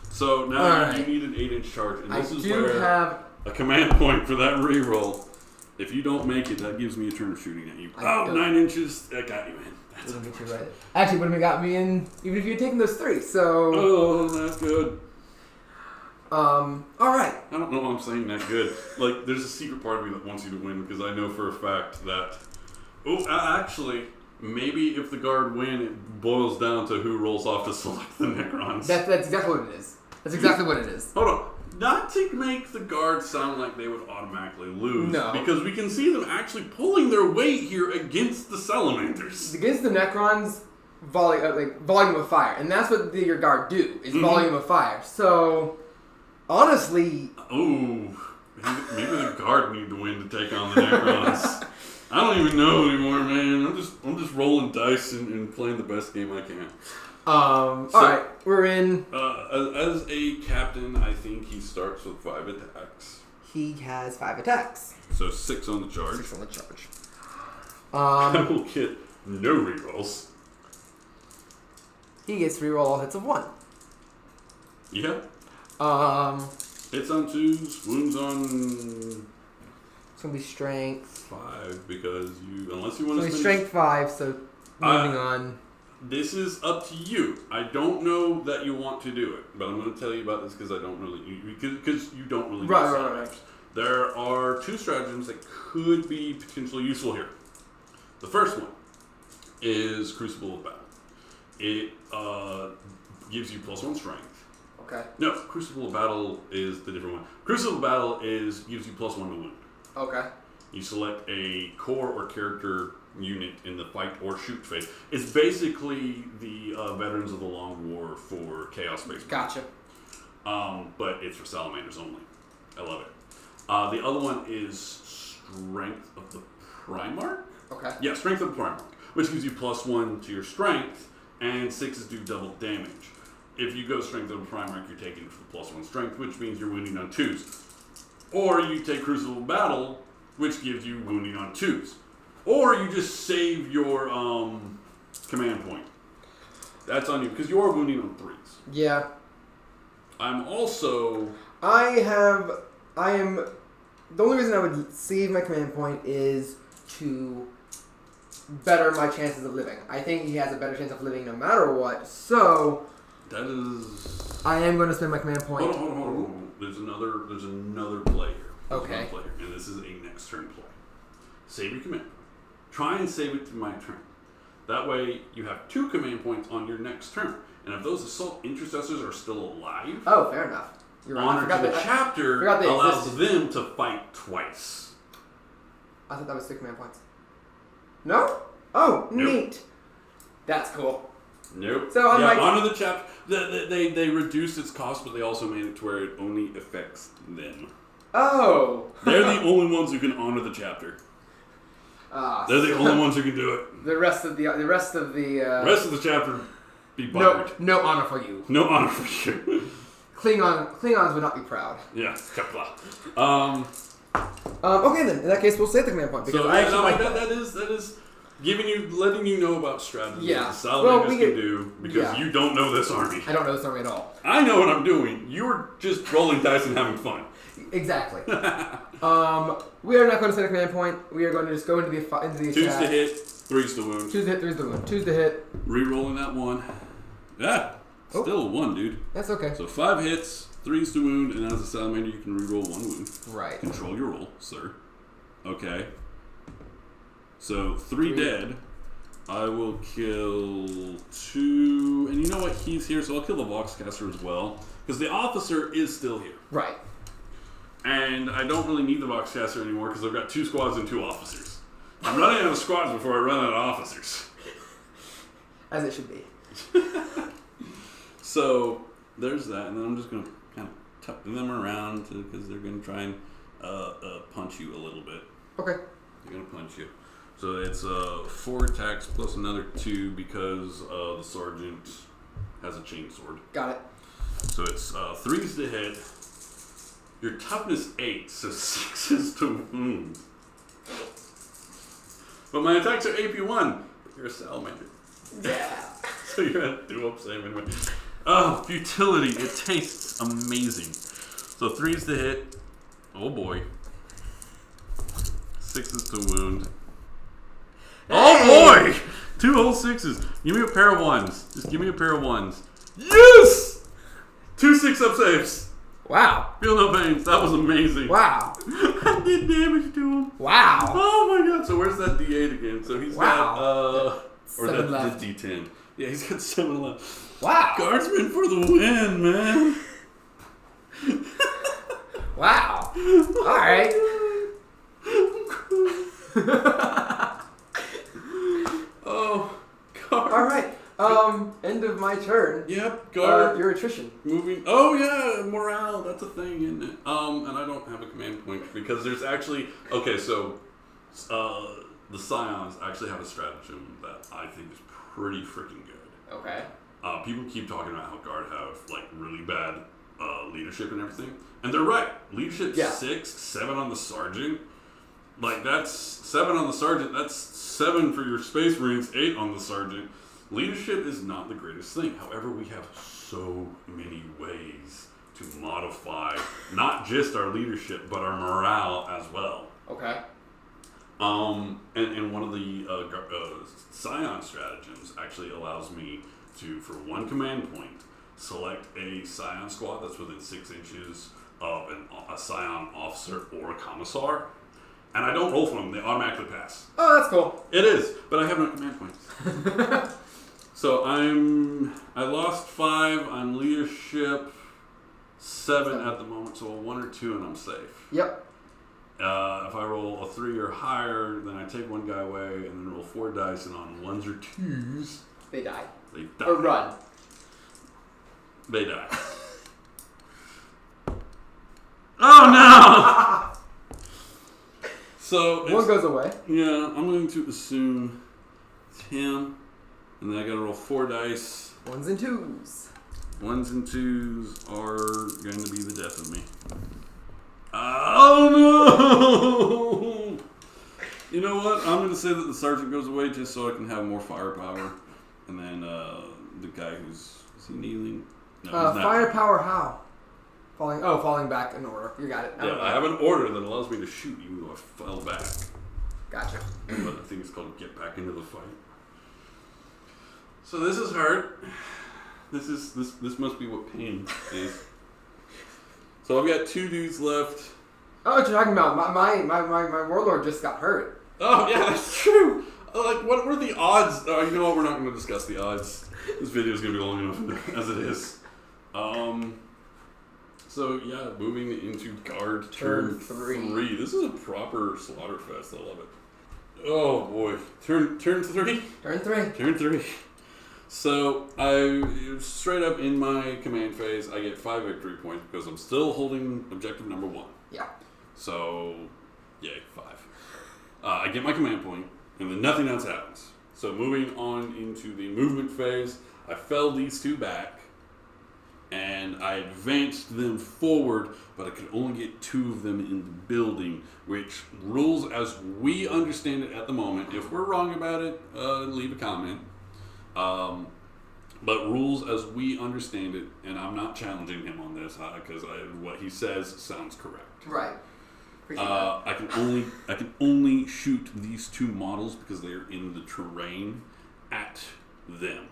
So, now you need an 8-inch charge. And this is where have a command point for that reroll. If you don't make it, that gives me a turn of shooting at you. 9 inches. That got you, man. That's right. Actually, would have got me in even if you had taken those 3. So. Oh, that's good. All right. I don't know why I'm saying that good. Like, there's a secret part of me that wants you to win because I know for a fact that. Actually, maybe if the guard win, it boils down to who rolls off to select the Necrons. That's exactly what it is. That's exactly what it is. Hold on. Not to make the guards sound like they would automatically lose. No. Because we can see them actually pulling their weight here against the Salamanders. Against the Necrons, volume of fire, and that's what your guard do is volume of fire. So honestly, maybe the guard need to win to take on the Necrons. I don't even know anymore, man. I'm just rolling dice and playing the best game I can. All right, we're in. As a captain, I think he starts with 5 attacks. He has 5 attacks. So 6 on the charge. 6 on the charge. I will get no rerolls. He gets reroll all hits of 1. Yeah. Hits on 2s, wounds on. It's gonna be strength 5 because unless you want to. So strength 5. So moving on. This is up to you. I don't know that you want to do it, but I'm going to tell you about this because I don't really because you don't really. Right. There are 2 stratagems that could be potentially useful here. The first one is Crucible of Battle. It gives you +1 strength. Okay. No, Crucible of Battle is the different one. Crucible of Battle gives you +1 to wound. Okay. You select a core or character unit in the fight or shoot phase. It's basically the Veterans of the Long War for Chaos Space. Gotcha. But it's for Salamanders only. I love it. The other one is Strength of the Primarch. Okay. Yeah, Strength of the Primarch, which gives you +1 to your strength, and 6s do double damage. If you go Strength of the Primarch, you're taking for the +1 strength, which means you're wounding on 2s. Or you take Crucible of Battle, which gives you wounding on 2s. Or you just save your command point. That's on you, because you are wounding on 3s. Yeah. I'm also... The only reason I would save my command point is to better my chances of living. I think he has a better chance of living no matter what, so... That is... I am going to spend my command point. Hold on. There's another play here. Okay. And this is a next turn play. Save your command point. Try and save it to my turn. That way, you have 2 command points on your next turn. And if those assault intercessors are still alive... Oh, fair enough. You're right. Honor to the chapter allows them to fight twice. I thought that was 6 command points. No? Oh, nope. Neat. That's cool. Nope. So I'm like... Honor the chapter... They reduced its cost, but they also made it to where it only affects them. Oh. They're the only ones who can honor the chapter. They're the only ones who can do it. The rest of the rest of the chapter be buttered. No honor for you. No honor for you. Klingons would not be proud. Yeah. Okay then. In that case, we'll save the command point because So I actually like that is letting you know about strategies yeah. that Salamanders can do because you don't know this army. I don't know this army at all. I know what I'm doing. You're just rolling dice and having fun. Exactly. We are not going to set a command point. We are going to just go into the attack. 2s to hit, 3s to wound. 2s to hit, 3s to wound. 2s to hit. Rerolling that 1. Yeah. Still a 1, dude. That's okay. So 5 hits, 3s to wound, and as a salamander, you can reroll 1 wound. Right. Control your roll, sir. Okay. So 3 dead. I will kill 2, and you know what? He's here, so I'll kill the Voxcaster as well, because the officer is still here. Right. And I don't really need the Voxcaster anymore because I've got 2 squads and 2 officers. I'm running out of squads before I run out of officers. As it should be. So there's that, and then I'm just going to kind of tuck them around because they're going to try and punch you a little bit. Okay. They're going to punch you. So it's 4 attacks plus another 2 because the sergeant has a chainsword. Got it. So it's 3s to hit. Your toughness 8, so 6s to wound. But my attacks are AP 1. But you're a salamander. Yeah. So you're going to do up same anyway. Oh, futility. It tastes amazing. So 3s to hit. Oh boy. 6s to wound. Hey! Oh boy! 2 whole 6s. Give me a pair of 1s. Just give me a pair of 1s. Yes! 2 6-up saves. Wow. Feel no pains. That was amazing. Wow. I did damage to him. Wow. Oh my god. So where's that D8 again? So he's got or 7 left. the D10. Yeah, he's got 7 left. Wow. Guardsman for the win, man. Wow. Alright. Oh, God. Alright. end of my turn. Yep, guard. Your attrition. Moving. Oh yeah, morale. That's a thing, isn't it? And I don't have a command point because there's actually so the Scions actually have a stratagem that I think is pretty freaking good. Okay. People keep talking about how guard have like really bad leadership and everything, and they're right. Leadership 6, 7 on the sergeant. Like that's 7 on the sergeant. That's 7 for your Space Marines. 8 on the sergeant. Leadership is not the greatest thing. However, we have so many ways to modify not just our leadership but our morale as well. Okay. And one of the Scion stratagems actually allows me to, for 1 command point, select a Scion squad that's within 6 inches of a Scion officer or a commissar, and I don't roll for them; they automatically pass. Oh, that's cool. It is, but I have no command points. So I lost 5. I'm leadership 7 at the moment, so a 1 or 2, and I'm safe. Yep. If I roll a 3 or higher, then I take 1 guy away, and then roll 4 dice, and on 1s or 2s, They die. they die. Or run. They die. Oh no! So One goes away. yeah, I'm going to assume it's him, and then I got to roll 4 dice. 1s and 2s. 1s and 2s are going to be the death of me. Oh no! You know what? I'm going to say that the sergeant goes away just so I can have more firepower. And then the guy is he kneeling? No, he's not. Firepower how? Falling back in order. You got it. Yeah, I have an order that allows me to shoot even though I fell back. Gotcha. But I think it's called get back into the fight. So this is hard. This must be what pain is. So I've got 2 dudes left. Oh, what you're talking about? My warlord just got hurt. Oh yeah, that's true. Like, what were the odds? You know what? We're not going to discuss the odds. This video is going to be long enough as it is. So yeah, moving into guard turn 3. This is a proper slaughterfest. I love it. Oh boy, turn 3. Turn 3. Turn 3. So I straight up in my command phase, I get 5 victory points because I'm still holding objective number 1. Yeah. So, yay, 5. I get my command point, and then nothing else happens. So moving on into the movement phase, I fell these 2 back, and I advanced them forward, but I could only get 2 of them in the building, which rules as we understand it at the moment. If we're wrong about it, leave a comment. But rules as we understand it, and I'm not challenging him on this because what he says sounds correct. Right. I can only shoot these 2 models because they are in the terrain at them.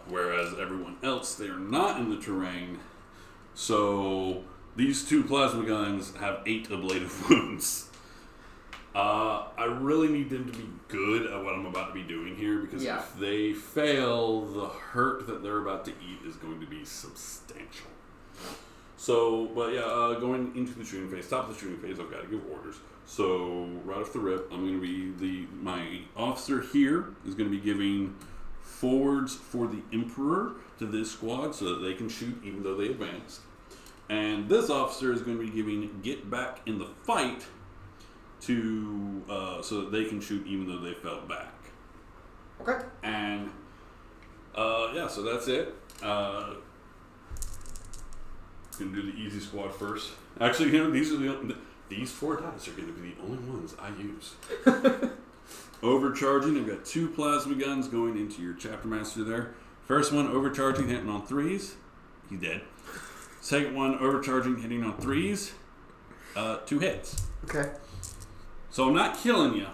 Whereas everyone else, they are not in the terrain. So these 2 plasma guns have 8 ablative wounds. I really need them to be good at what I'm about to be doing here because if they fail, the hurt that they're about to eat is going to be substantial. So, but yeah, going into the shooting phase, top of the shooting phase, I've got to give orders. So right off the rip, I'm going to be my officer here is going to be giving forwards for the Emperor to this squad so that they can shoot even though they advanced. And this officer is going to be giving get back in the fight to so that they can shoot even though they fell back. Okay. And yeah, so that's it. Gonna do the easy squad first. Actually, you know, these 4 dice are gonna be the only ones I use. Overcharging. I've got 2 plasma guns going into your chapter master there. First one overcharging, hitting on 3s. He's dead. Second one overcharging, hitting on 3s. 2 hits. Okay. So I'm not killing you,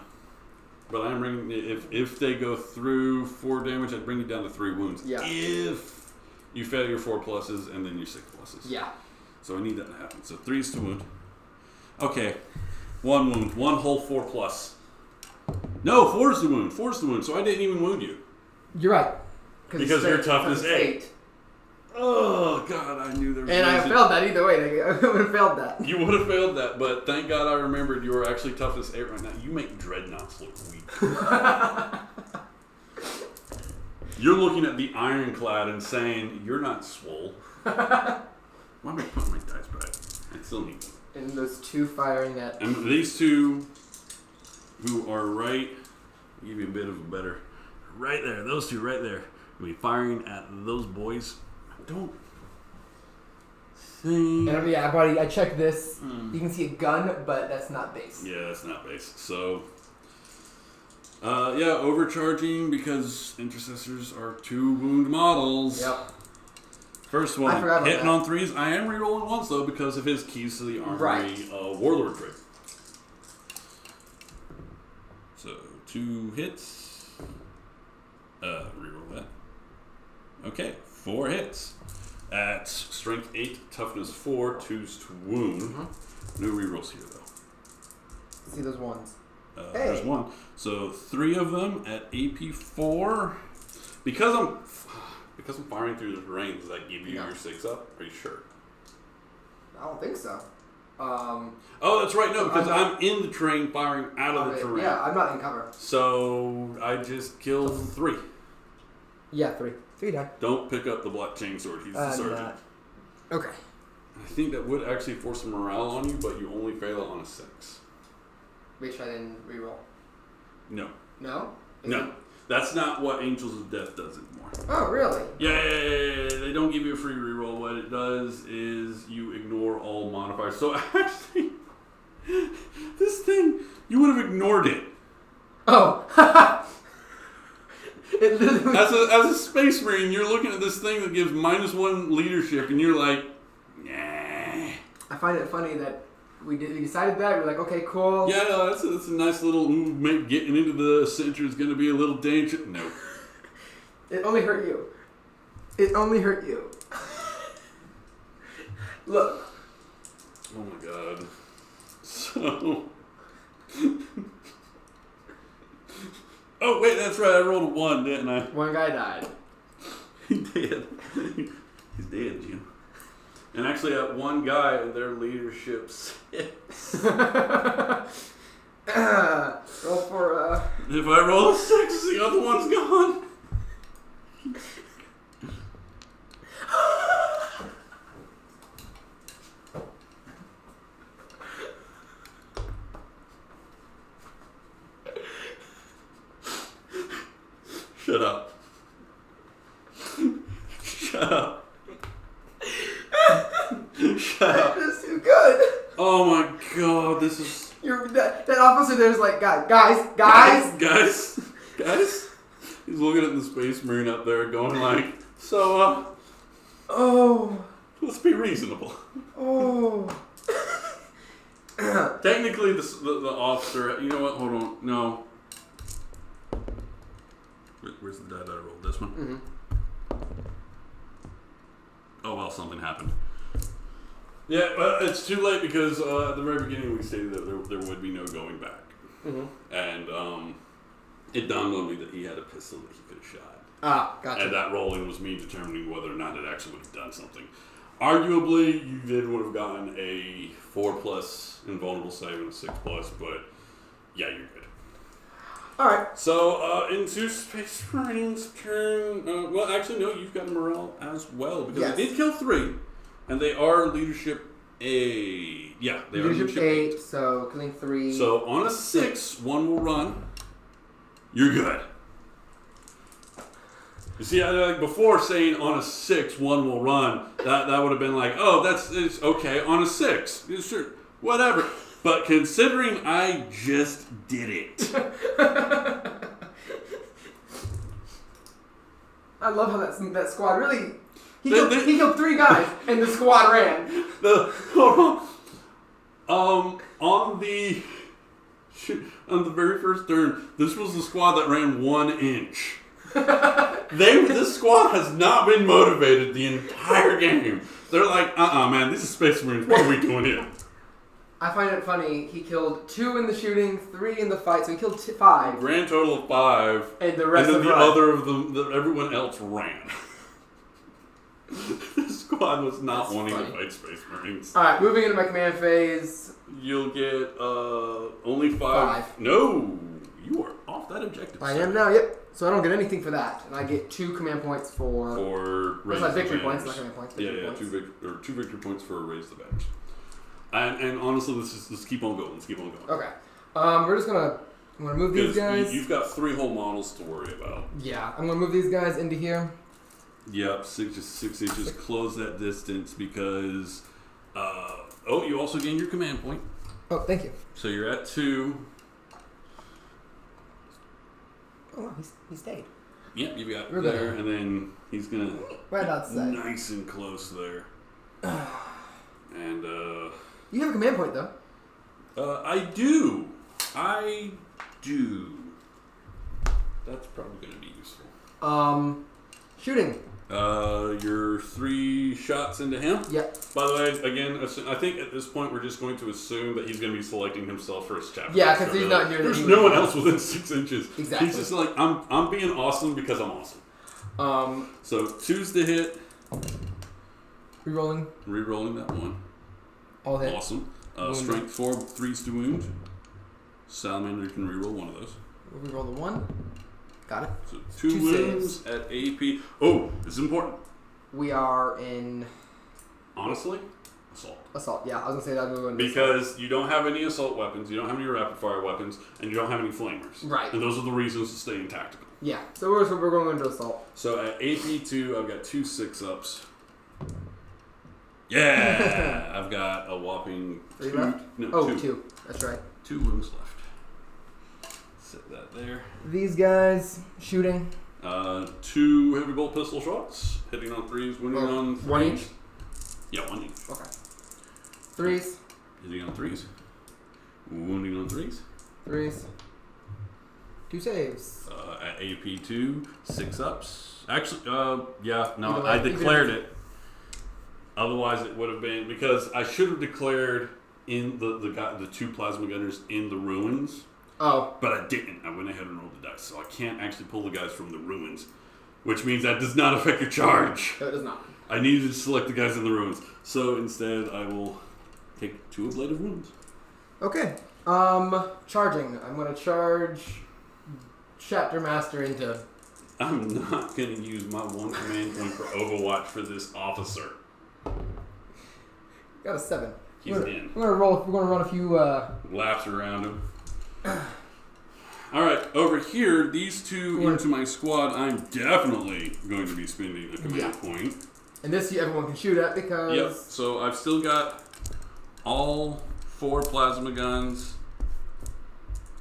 but I'm bringing. If they go through 4 damage, I'd bring you down to 3 wounds. Yeah. If you fail your 4 pluses and then your 6 pluses. Yeah. So I need that to happen. So 3s to wound. Okay. 1 wound. 1 whole 4 plus. No, 4's the wound. 4's the wound. So I didn't even wound you. You're right. Because your toughness 8. Oh, God, I knew there was And I failed that either way. I would have failed that. You would have failed that, but thank God I remembered you were actually toughness 8 right now. You make dreadnoughts look weak. You're looking at the ironclad and saying, "You're not swole." Why am I putting my dice back? I still need them. And those two firing at. And these two, who are right, I'll give you a bit of a better. Right there, those two right there. We'll be firing at those boys. I don't think. And yeah, buddy, I checked this. You can see a gun, but that's not base. Yeah, that's not base. So, yeah, overcharging because intercessors are 2 wound models. Yep. First one, hitting on 3s. I am rerolling once though because of his keys to the armory warlord trait. So 2 hits. Reroll that. Okay, 4 hits. At strength 8, toughness 4, 2s to wound. No rerolls here though. See those ones. There's 1. So 3 of them at AP 4. Because I'm firing through the terrain, does that give you your 6 up? Are you sure? I don't think so. Oh, that's right. No, because I'm in the terrain firing out of the terrain. Yeah, I'm not in cover. So I just killed 3. Yeah, 3. 3 die. Don't pick up the black chainsword. He's the sergeant. Okay. I think that would actually force a morale on you, but you only fail it on a 6. Make sure I didn't reroll. No. No? No. That's not what Angels of Death does anymore. Oh, really? Yeah. They don't give you a free reroll. What it does is you ignore all modifiers. So actually, this thing, you would have ignored it. Oh. It literally... As a space marine, you're looking at this thing that gives -1 leadership, and you're like, nah. I find it funny that we decided that. We're like, okay, cool. Yeah, no, that's a nice little getting into the center is going to be a little dangerous. No. It only hurt you. It only hurt you. Look. Oh my god. So. Oh wait, that's right. I rolled a 1, didn't I? One guy died. He did. He's dead, Jim. And actually, at 1 guy, their leadership 6. Roll for If I roll a 6, the other one's gone. Shut up. Shut up. Shut up. That's too good. Oh my god, this is... That officer there's like, guys. He's looking at the space marine up there going like, so, Oh. let's be reasonable. Oh. Technically, the officer... You know what? Hold on. No. Where's the die that I rolled? This one? Mm-hmm. Oh, well, something happened. Yeah, it's too late because at the very beginning we stated that there would be no going back. Mm-hmm. And it dawned on me that he had a pistol that he could have shot. Ah, gotcha. And that rolling was me determining whether or not it actually would have done something. Arguably, you then would have gotten a 4+ invulnerable save and a 6+, but yeah, you're good. Alright. So, into Space Marine's turn. Well, actually, no, you've got morale as well. Because Yes. they did kill 3, and they are leadership 8. Yeah, they are leadership 8. So killing 3. So, on a 6, 1 will run. You're good. You see, like before saying on a 6, 1 will run, that would have been like, oh, it's okay, on a 6. Sure, whatever. But considering I just did it. I love how that squad really... He killed 3 guys and the squad ran. Hold on. On the very first turn, this was the squad that ran 1 inch. This squad has not been motivated the entire game. They're like, man, this is Space Marines. What are we doing here? I find it funny. He killed 2 in the shooting, 3 in the fight, so he killed 5. Grand total of 5. And the rest and then of the run. other of them, everyone else ran. This squad was not That's wanting funny. to fight Space Marines. Alright, moving into my command phase. You'll get only 5. No, you are off that objective. I sir. am now, yep. So I don't get anything for that, and I get 2 command points for raise like the victory banners. points, not command points. Yeah, Victory yeah, points. 2 victory points for raise the banners. And honestly, let's keep on going. Let's keep on going. Okay. We're just gonna. I'm gonna move these guys. You've got 3 whole models to worry about. Yeah, I'm gonna move these guys into here. Yep, 6 inches. Close that distance because. You also gain your command point. Oh, thank you. So you're at 2. Oh, wow, he stayed. Yep, you've got We're there, there. and then he's gonna Right outside. nice and close there. And You have a command point though. I do. That's probably gonna be useful. Shooting. Your 3 shots into him. Yep. By the way, again, I think at this point we're just going to assume that he's going to be selecting himself for his chapter. Yeah, because he's not near the. There's no one else within 6 inches. Exactly. He's just like, I'm being awesome because I'm awesome. So 2's to hit. Rerolling. Rerolling that 1. All hit. Awesome. Strength 4, 3's to wound. Salamander can reroll one of those. We'll reroll the 1. Got it. So 2 2 wounds saves. at AP. Oh, this is important. We are in Honestly, assault. assault. Yeah, I was gonna say that. We're Because you don't have any assault weapons, you don't have any rapid fire weapons, and you don't have any flamers. Right. And those are the reasons to stay in tactical. Yeah. So we're going into assault. So at AP2, I've got 2 6-ups. Yeah! I've got a whopping 3 2. left? No, Oh, 2. 2. That's right. 2 wounds left. Set that there. These guys shooting. 2 heavy bolt pistol shots, hitting on 3s, wounding on 3s. 1 each. Yeah, 1 each. Okay. 3s. Hitting on 3s. Wounding on 3s. 3s. 2 saves. At AP2, 6-ups. Actually, yeah, no, Either way, I declared it. Otherwise, it would have been because I should have declared in the 2 plasma gunners in the ruins. Oh. But I didn't. I went ahead and rolled the dice, so I can't actually pull the guys from the ruins, which means that does not affect your charge. No, it does not. I needed to select the guys in the ruins, so instead I will take 2 ablative wounds. Okay. Charging. I'm gonna charge Chapter Master into. I'm not going to use my 1 command point for Overwatch for this officer. Got a 7. He's in. We're gonna run a few. Laughs around him. Alright, over here, these 2 into my squad, I'm definitely going to be spending a command point. And this everyone can shoot at because. Yep, so I've still got all 4 plasma guns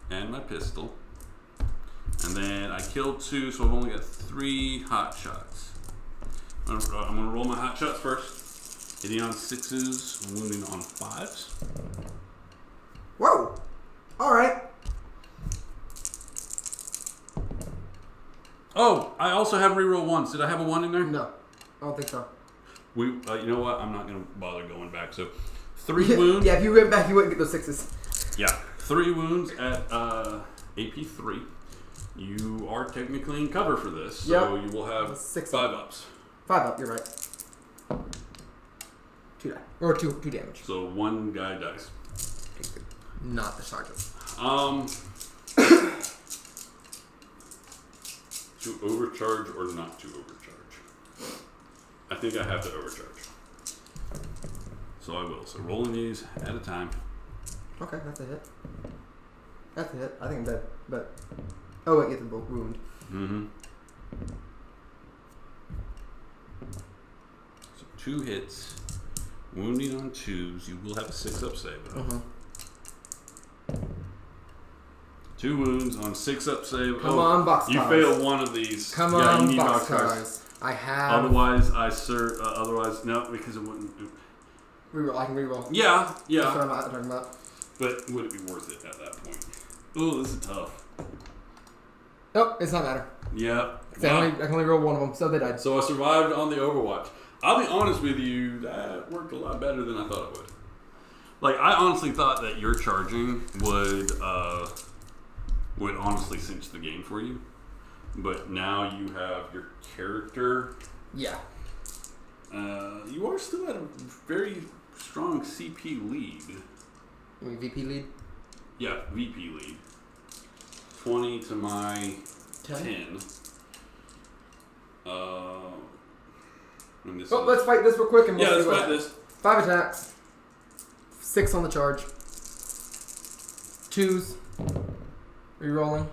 and my pistol. And then I killed 2, so I've only got 3 hot shots. I'm going to roll my hot shots first. Hitting on 6s, wounding on 5s. Whoa! Alright. Oh, I also have reroll 1s. Did I have a 1 in there? No. I don't think so. You know what? I'm not going to bother going back. So, 3 wounds. Yeah, if you went back, you wouldn't get those 6s. Yeah, 3 wounds at AP3. You are technically in cover for this, so you will have 6 5 ups. 5 up, you're right. 2 die. Or 2 damage. So 1 guy dies. Not the sergeant. To overcharge or not to overcharge? I think I have to overcharge. So I will. So rolling these at a time. Okay, that's a hit. That's a hit. I think I'm dead. But. Oh, wait, get the wound. Mm-hmm. So 2 hits. Wounding on 2s. You will have a 6-up save. Uh-huh. 2 wounds on 6-up save. Come on, box You cars. fail one of these. Come yeah, on, you need box cars. cars. I have. Otherwise, otherwise, no, because it wouldn't. Reroll. I can reroll. Yeah, yeah. That's what I'm talking about. But would it be worth it at that point? Oh, this is tough. Nope, it's not matter. Yeah. I can only roll 1 of them, so they died. So I survived on the Overwatch. I'll be honest with you, that worked a lot better than I thought it would. Like, I honestly thought that your charging would honestly cinch the game for you. But now you have your character. Yeah. You are still at a very strong CP lead. You mean VP lead? Yeah, VP lead. 20 to my 10. And this Let's fight this real quick and we'll yeah, see let's what fight happens. this. 5 attacks. 6 on the charge. 2s. Rerolling.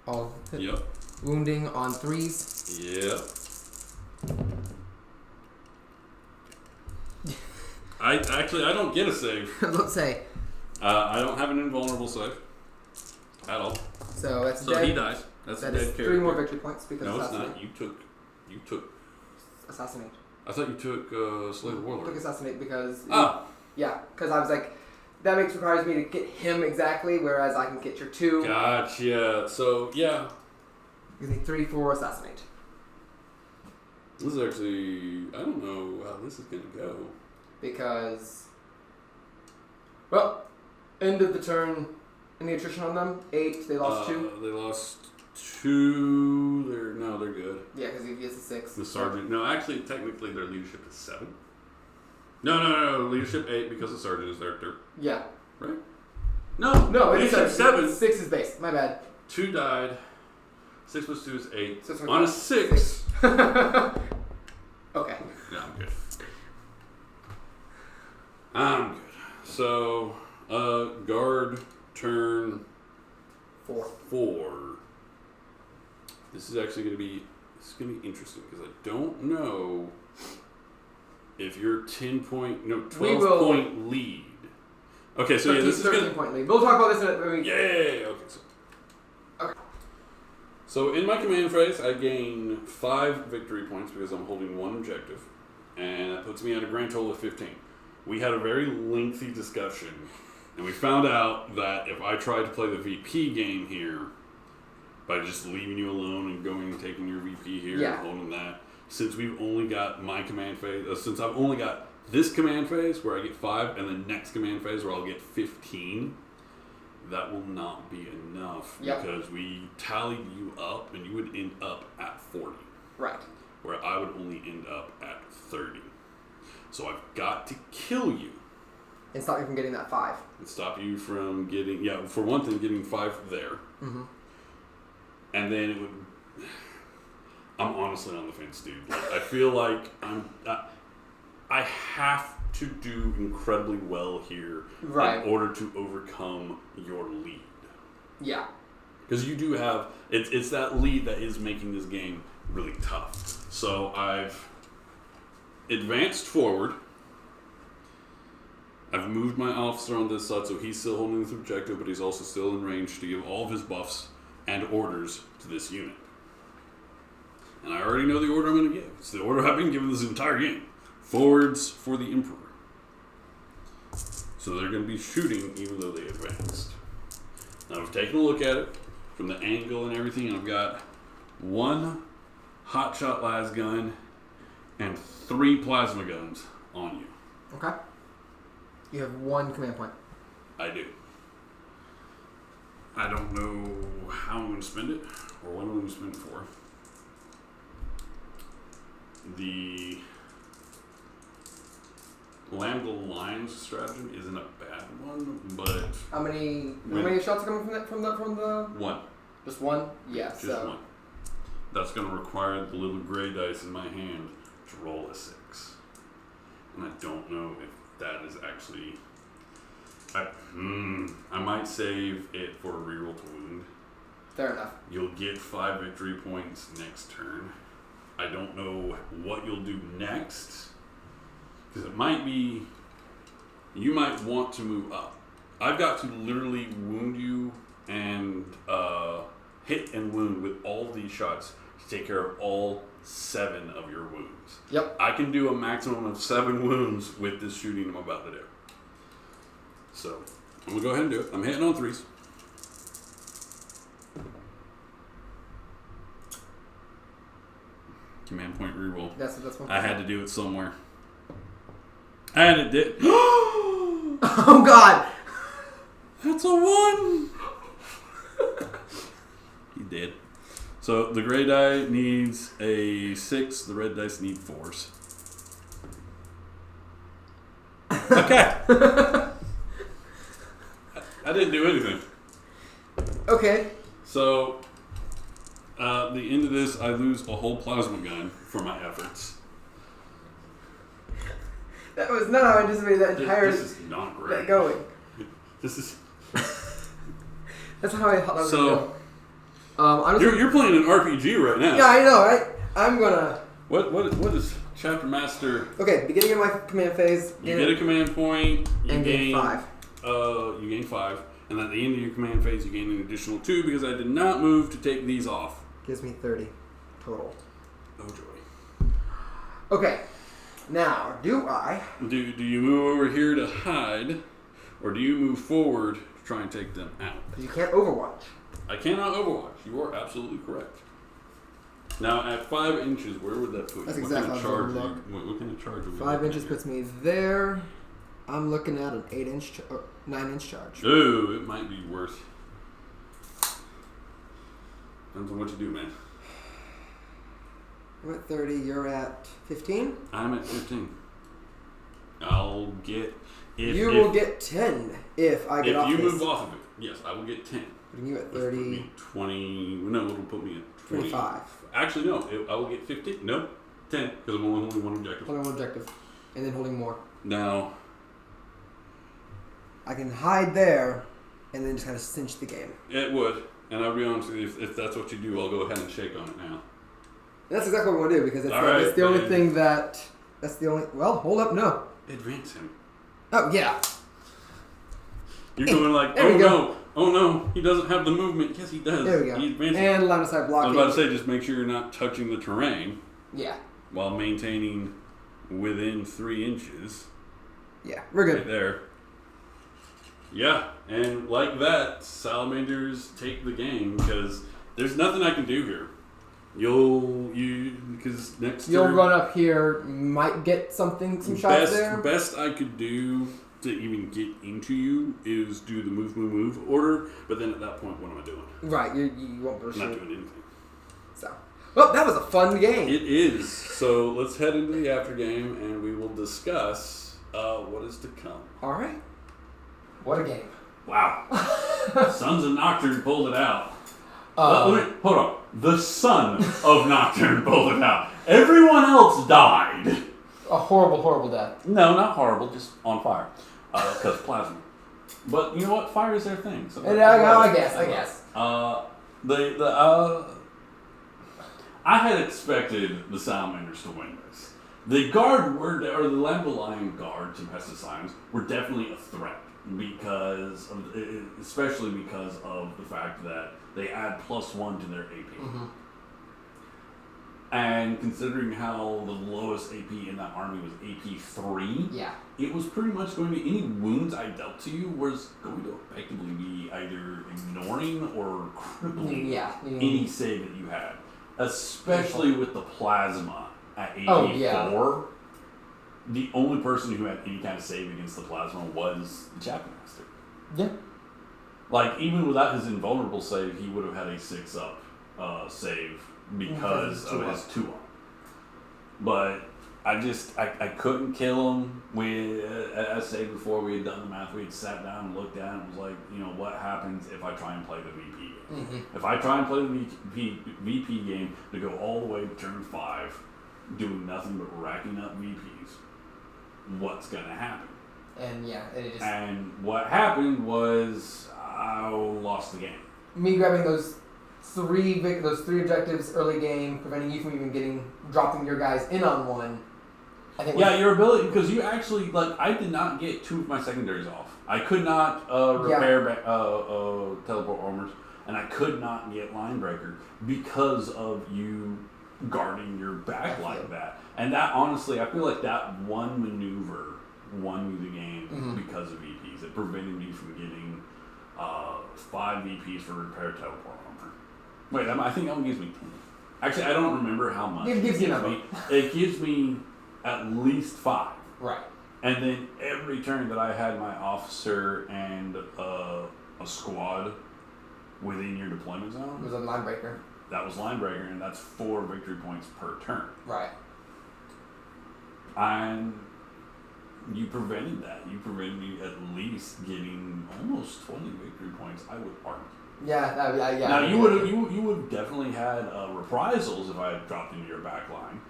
All hit. Yep. Wounding on 3s. Yep. I don't get a save. Let's say. I don't have an invulnerable save at all. So that's So dead. he dies. That's That a dead is 3 character. more victory points because No, it's assassinate. not. You took. Assassinate. I thought you took Slay the Warlord. Took assassinate because Ah. yeah, because I was like, that requires me to get him exactly, whereas I can get your 2. Gotcha. So yeah, You need 3 for assassinate. this is actually I don't know how this is gonna go. Because, well, end of the turn. Any attrition on them? 8. They lost 2. They lost 2. They're good. Yeah, because he gets a 6. The sergeant. No, actually, technically, their leadership is 7. No. Leadership 8 because the sergeant is there. Yeah. Right? No. No, it is leadership 7. 6 is base. My bad. 2 died. 6 plus 2 is 8. So it's On a 6. Okay. Yeah, I'm good. I'm good. So, guard turn 4. This is actually going to be interesting because I don't know if you're 12 point lead. Okay, so 13, yeah, this is 13 going to point lead. We'll talk about this in a yeah. Okay, Okay. So in my command phrase, I gain 5 victory points because I'm holding 1 objective, and that puts me at a grand total of 15. We had a very lengthy discussion, and we found out that if I tried to play the VP game here, by just leaving you alone and going and taking your VP here Yeah. and holding that, since we've only got my command phase, since I've only got this command phase where I get 5, and the next command phase where I'll get 15, that will not be enough because we tallied you up, and you would end up at 40. Right. Where I would only end up at 30. So I've got to kill you. And stop you from getting that 5. And stop you from getting, for one thing, getting 5 there. Mm-hmm. And then it would, I'm honestly on the fence, dude. Like, I feel like I have to do incredibly well here Right. in order to overcome your lead. Yeah. Because you do have, it's that lead that is making this game really tough. So I've advanced forward. I've moved my officer on this side, so he's still holding this objective, but he's also still in range to give all of his buffs and orders to this unit. And I already know the order I'm going to give. It's the order I've been given this entire game. Forwards for the Emperor. So they're going to be shooting even though they advanced. Now I've taken a look at it from the angle and everything, and I've got 1 hotshot las gun and 3 plasma guns on you. Okay. You have 1 command point. I do. I don't know how I'm going to spend it or what I'm going to spend it for. The Lambda Lions stratagem isn't a bad one, but How many shots are coming from the 1. Just 1? Yeah. Just 1. That's going to require the little gray dice in my hand to roll a 6. And I don't know if that is actually... I might save it for a reroll to wound. Fair enough. You'll get 5 victory points next turn. I don't know what you'll do next. Because it might be... You might want to move up. I've got to literally wound you and hit and wound with all these shots to take care of all 7 of your wounds. Yep. I can do a maximum of 7 wounds with this shooting I'm about to do. So, I'm going to go ahead and do it. I'm hitting on 3s. Command point reroll. That's one. I had to do it somewhere. And it did. Oh God! That's a 1! He did. So the gray die needs a 6, the red dice need 4s. Okay. I didn't do anything. Okay. So So, the end of this, I lose a whole plasma gun for my efforts. That was not how I anticipated that entire. This is not great. Going. This is. That's how I thought that was So, going. you're playing an RPG right now. Yeah, I know, right? I'm gonna. What is Chapter Master? Okay, beginning of my command phase. You get a command point. You and gain 5. You gain 5. And at the end of your command phase, you gain an additional 2 because I did not move to take these off. Gives me 30 total. Oh joy. Okay. Now, do I? Do you move over here to hide, or do you move forward to try and take them out? Because you can't Overwatch. I cannot Overwatch. You are absolutely correct. Now, at 5 inches, where would that put you? That's exactly what how kind of I charge? was What kind of charge? Are we 5 inches looking puts me there. I'm looking at an 8-inch or 9-inch charge. at? Ooh, it might be worse. Depends on what you do, man. I'm at 30. You're at 15. I'm at 15. I'll get. You will get 10 if I get off If you this. move off of it, yes, I will get 10. Putting you at Which put 30. me 20. No, it'll put me at 20. 25. Actually, no. I will get 15. No, 10 because I'm only holding one objective. Holding one objective. And then holding more. Now, I can hide there and then just kind of cinch the game. it would. And I'll be honest with you, if that's what you do, I'll go ahead and shake on it now. And that's exactly what we want to do because it's, All right, it's the only then. thing that. That's the only. Well, hold up, no. Advance him. Oh, yeah. You're going like, There we oh go. no, oh no, he doesn't have the movement. Yes, he does. There we go. He advances. And line of sight I was blocking. about to say, just make sure you're not touching the terrain Yeah. while maintaining within 3 inches. Yeah, we're good. Right there. Yeah, and like that, Salamanders take the game because there's nothing I can do here. Because next You'll turn, run up here, might get some shots there. Best I could do to even get into you is do the move order, but then at that point, what am I doing? Right, you won't be able to I'm not shoot. doing anything. So, well, that was a fun game. It is. So let's head into the after game and we will discuss what is to come. All right. What a game. Wow. Sons of Nocturne pulled it out. Hold on. The son of Nocturne pulled it out. Everyone else died. A horrible, horrible death. No, not horrible, just on fire. Because plasma. But you know what? Fire is their thing. So I guess. I had expected the Salamanders to win this. The guard or the Lambda Lion guards and pesticides were definitely a threat especially because of the fact that they add +1 to their AP. Mm-hmm. And considering how the lowest AP in that army was AP 3, Yeah. it was pretty much going to, any wounds I dealt to you was going to effectively be either ignoring or crippling any save that you had. Especially with the plasma at AP 4. The only person who had any kind of save against the plasma was the Chapter Master. Yeah. Like, even without his invulnerable save, he would have had a 6-up save because of his 2-up. But I couldn't kill him. As I said before, we had done the math. We had sat down and looked at it and was like, what happens if I try and play the VP game? Mm-hmm. If I try and play the VP game to go all the way to turn 5, doing nothing but racking up VPs, what's going to happen? And what happened was I lost the game. Me grabbing those three objectives early game, preventing you from even dropping your guys in on one. I think. Yeah, your ability, because you actually, I did not get 2 of my secondaries off. I could not repair teleport armors, and I could not get line breaker because of you guarding your back like that. And that, honestly, I feel like that one maneuver won me the game because of VPs. It prevented me from getting 5 VPs for repair teleport armor. Wait, I think that one gives me 10. Actually, I don't remember how much. It gives you a number. It gives me at least 5. Right. And then every turn that I had my officer and a squad within your deployment zone, it was a line breaker. That was line breaker, and that's 4 victory points per turn. Right. And you prevented that. You prevented me at least getting almost 20 victory points, I would argue. Yeah. Now you would have definitely had reprisals if I had dropped into your back line.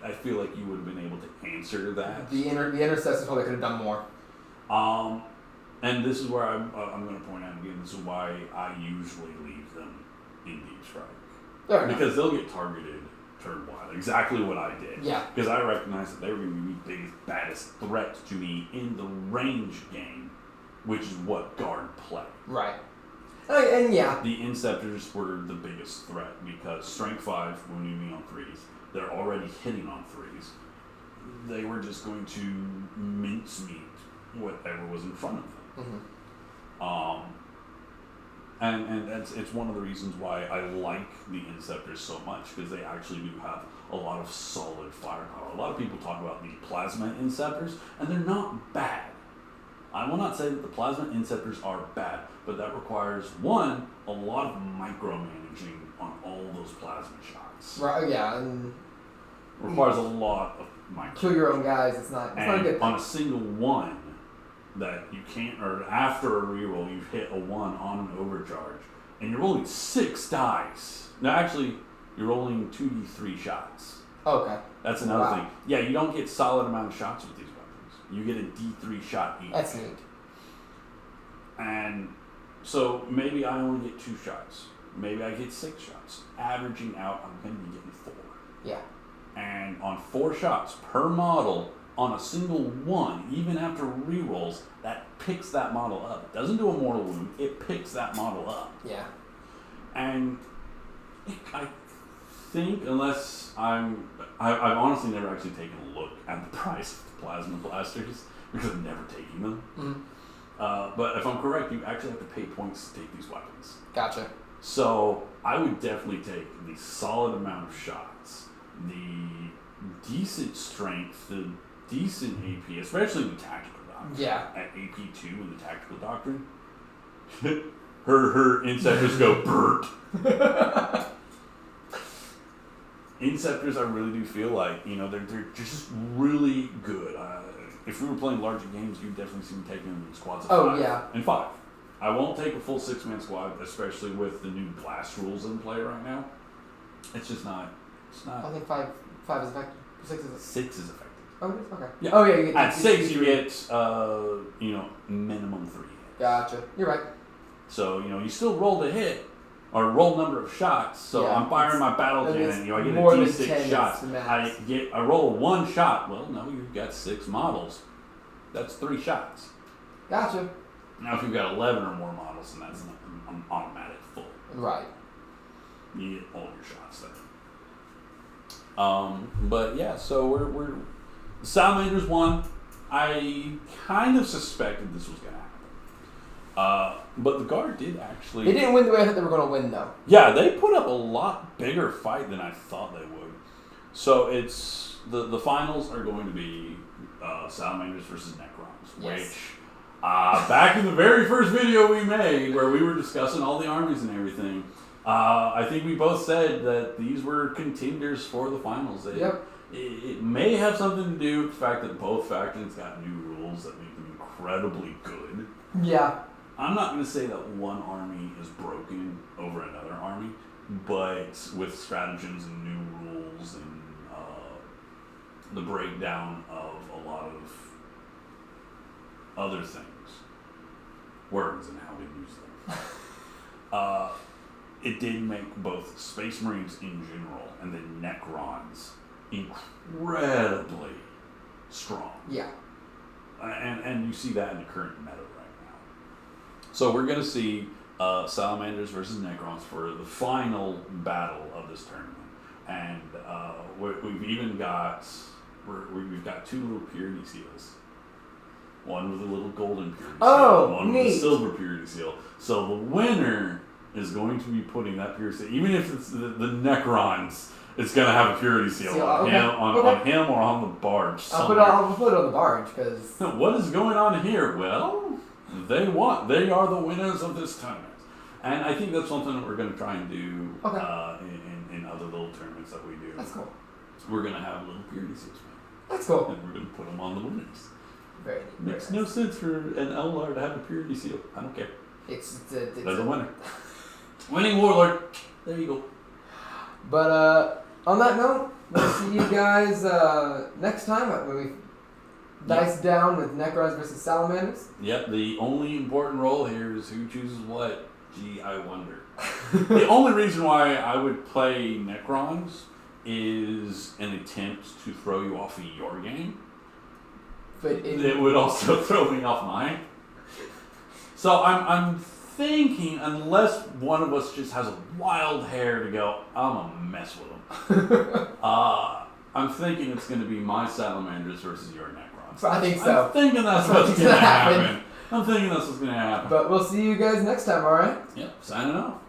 I feel like you would have been able to answer that. The intercessors probably could have done more. And this is where I'm going to point out again. This is why I usually leave them in deep strike because they'll get targeted turn one. Exactly what I did. Yeah. Because I recognize that they were going to be the biggest, baddest threat to me in the range game, which is what guard play. Right. And yeah. The Inceptors were the biggest threat because strength 5 wounding me on 3s. They're already hitting on 3s. They were just going to mincemeat whatever was in front of them. Mm-hmm. And it's one of the reasons why I like the Inceptors so much because they actually do have a lot of solid firepower. A lot of people talk about the Plasma Inceptors, and they're not bad. I will not say that the Plasma Inceptors are bad, but that requires, one, a lot of micromanaging on all those plasma shots. Right, yeah. And requires a lot of micromanaging. Kill your own guys, it's not a good thing. On a single one that you can't, or after a reroll, you've hit a 1 on an overcharge, and you're rolling 6 dice. Now, actually, you're rolling 2d3 shots. Okay. That's another thing. Yeah, you don't get solid amount of shots with these weapons. You get a d3 shot each. That's neat. And so maybe I only get 2 shots. Maybe I get 6 shots. Averaging out, I'm going to be getting 4. Yeah. And on 4 shots per model, on a single one, even after rerolls, that picks that model up. It doesn't do a mortal wound, it picks that model up. Yeah. And I think, unless I've honestly never actually taken a look at the price of the plasma blasters, because I'm never taking them. Mm-hmm. But if I'm correct, you actually have to pay points to take these weapons. Gotcha. So I would definitely take the solid amount of shots, the decent strength, the decent AP, especially the tactical doctrine. Yeah. At AP2 in the tactical doctrine, her Inceptors go Bert. Inceptors, I really do feel like, they're just really good. If we were playing larger games, you'd definitely see me taking them in squads of 5. Oh, yeah. And 5. I won't take a full 6-man squad, especially with the new blast rules in play right now. It's just not. I think 5 is effective. 6 is 6 is effective. Oh, it is? Okay. Yeah. Oh, yeah. You get At 6, you get, minimum 3 hits. Gotcha. You're right. So, you still roll to hit, or roll number of shots. So Yeah, I'm firing my battle cannon, I get a more than D6 10 shots. is the max. I roll 1 shot. Well, no, you've got 6 models. That's 3 shots. Gotcha. Now, if you've got 11 or more models, then that's an automatic full. Right. You get all your shots there. But yeah, so we're Salamanders won. I kind of suspected this was going to happen. But the Guard did actually... They didn't win the way I thought they were going to win, though. Yeah, they put up a lot bigger fight than I thought they would. So it's... The finals are going to be Salamanders versus Necrons, Yes. which... back in the very first video we made, where we were discussing all the armies and everything, I think we both said that these were contenders for the finals. It may have something to do with the fact that both factions got new rules that make them incredibly good. Yeah. I'm not going to say that one army is broken over another army, but with stratagems and new rules and the breakdown of a lot of other things, words and how we use them, it did make both Space Marines in general and the Necrons incredibly strong. Yeah. And you see that in the current meta right now. So we're going to see Salamanders versus Necrons for the final battle of this tournament. And we've even got, we've got 2 little purity seals. One with a little golden purity seal, one with a silver purity seal. So the winner is going to be putting that purity seal, even if it's the Necrons, it's going to have a purity seal on him or on the barge. I'll put it on the barge, because... What is going on here? Well, they are the winners of this tournament. And I think that's something that we're going to try and do in other little tournaments that we do. That's cool. We're going to have little purity seals. That's cool. And we're going to put them on the winners. Very neat. Makes no sense for an LR to have a purity seal. I don't care. There's a winner. Winning Warlord. There you go. But on that note, we'll see you guys next time when we dice down with Necrons versus Salamanders. Yep, the only important role here is who chooses what. Gee, I wonder. The only reason why I would play Necrons is an attempt to throw you off of your game. But It would also throw me off mine. So I'm thinking, unless one of us just has a wild hair to go, I'm gonna mess with them. I'm thinking it's gonna be my Salamanders versus your Necrons. I think so. I'm thinking that's what's gonna happen. I'm thinking that's what's gonna happen. But we'll see you guys next time, alright? Yep, signing off.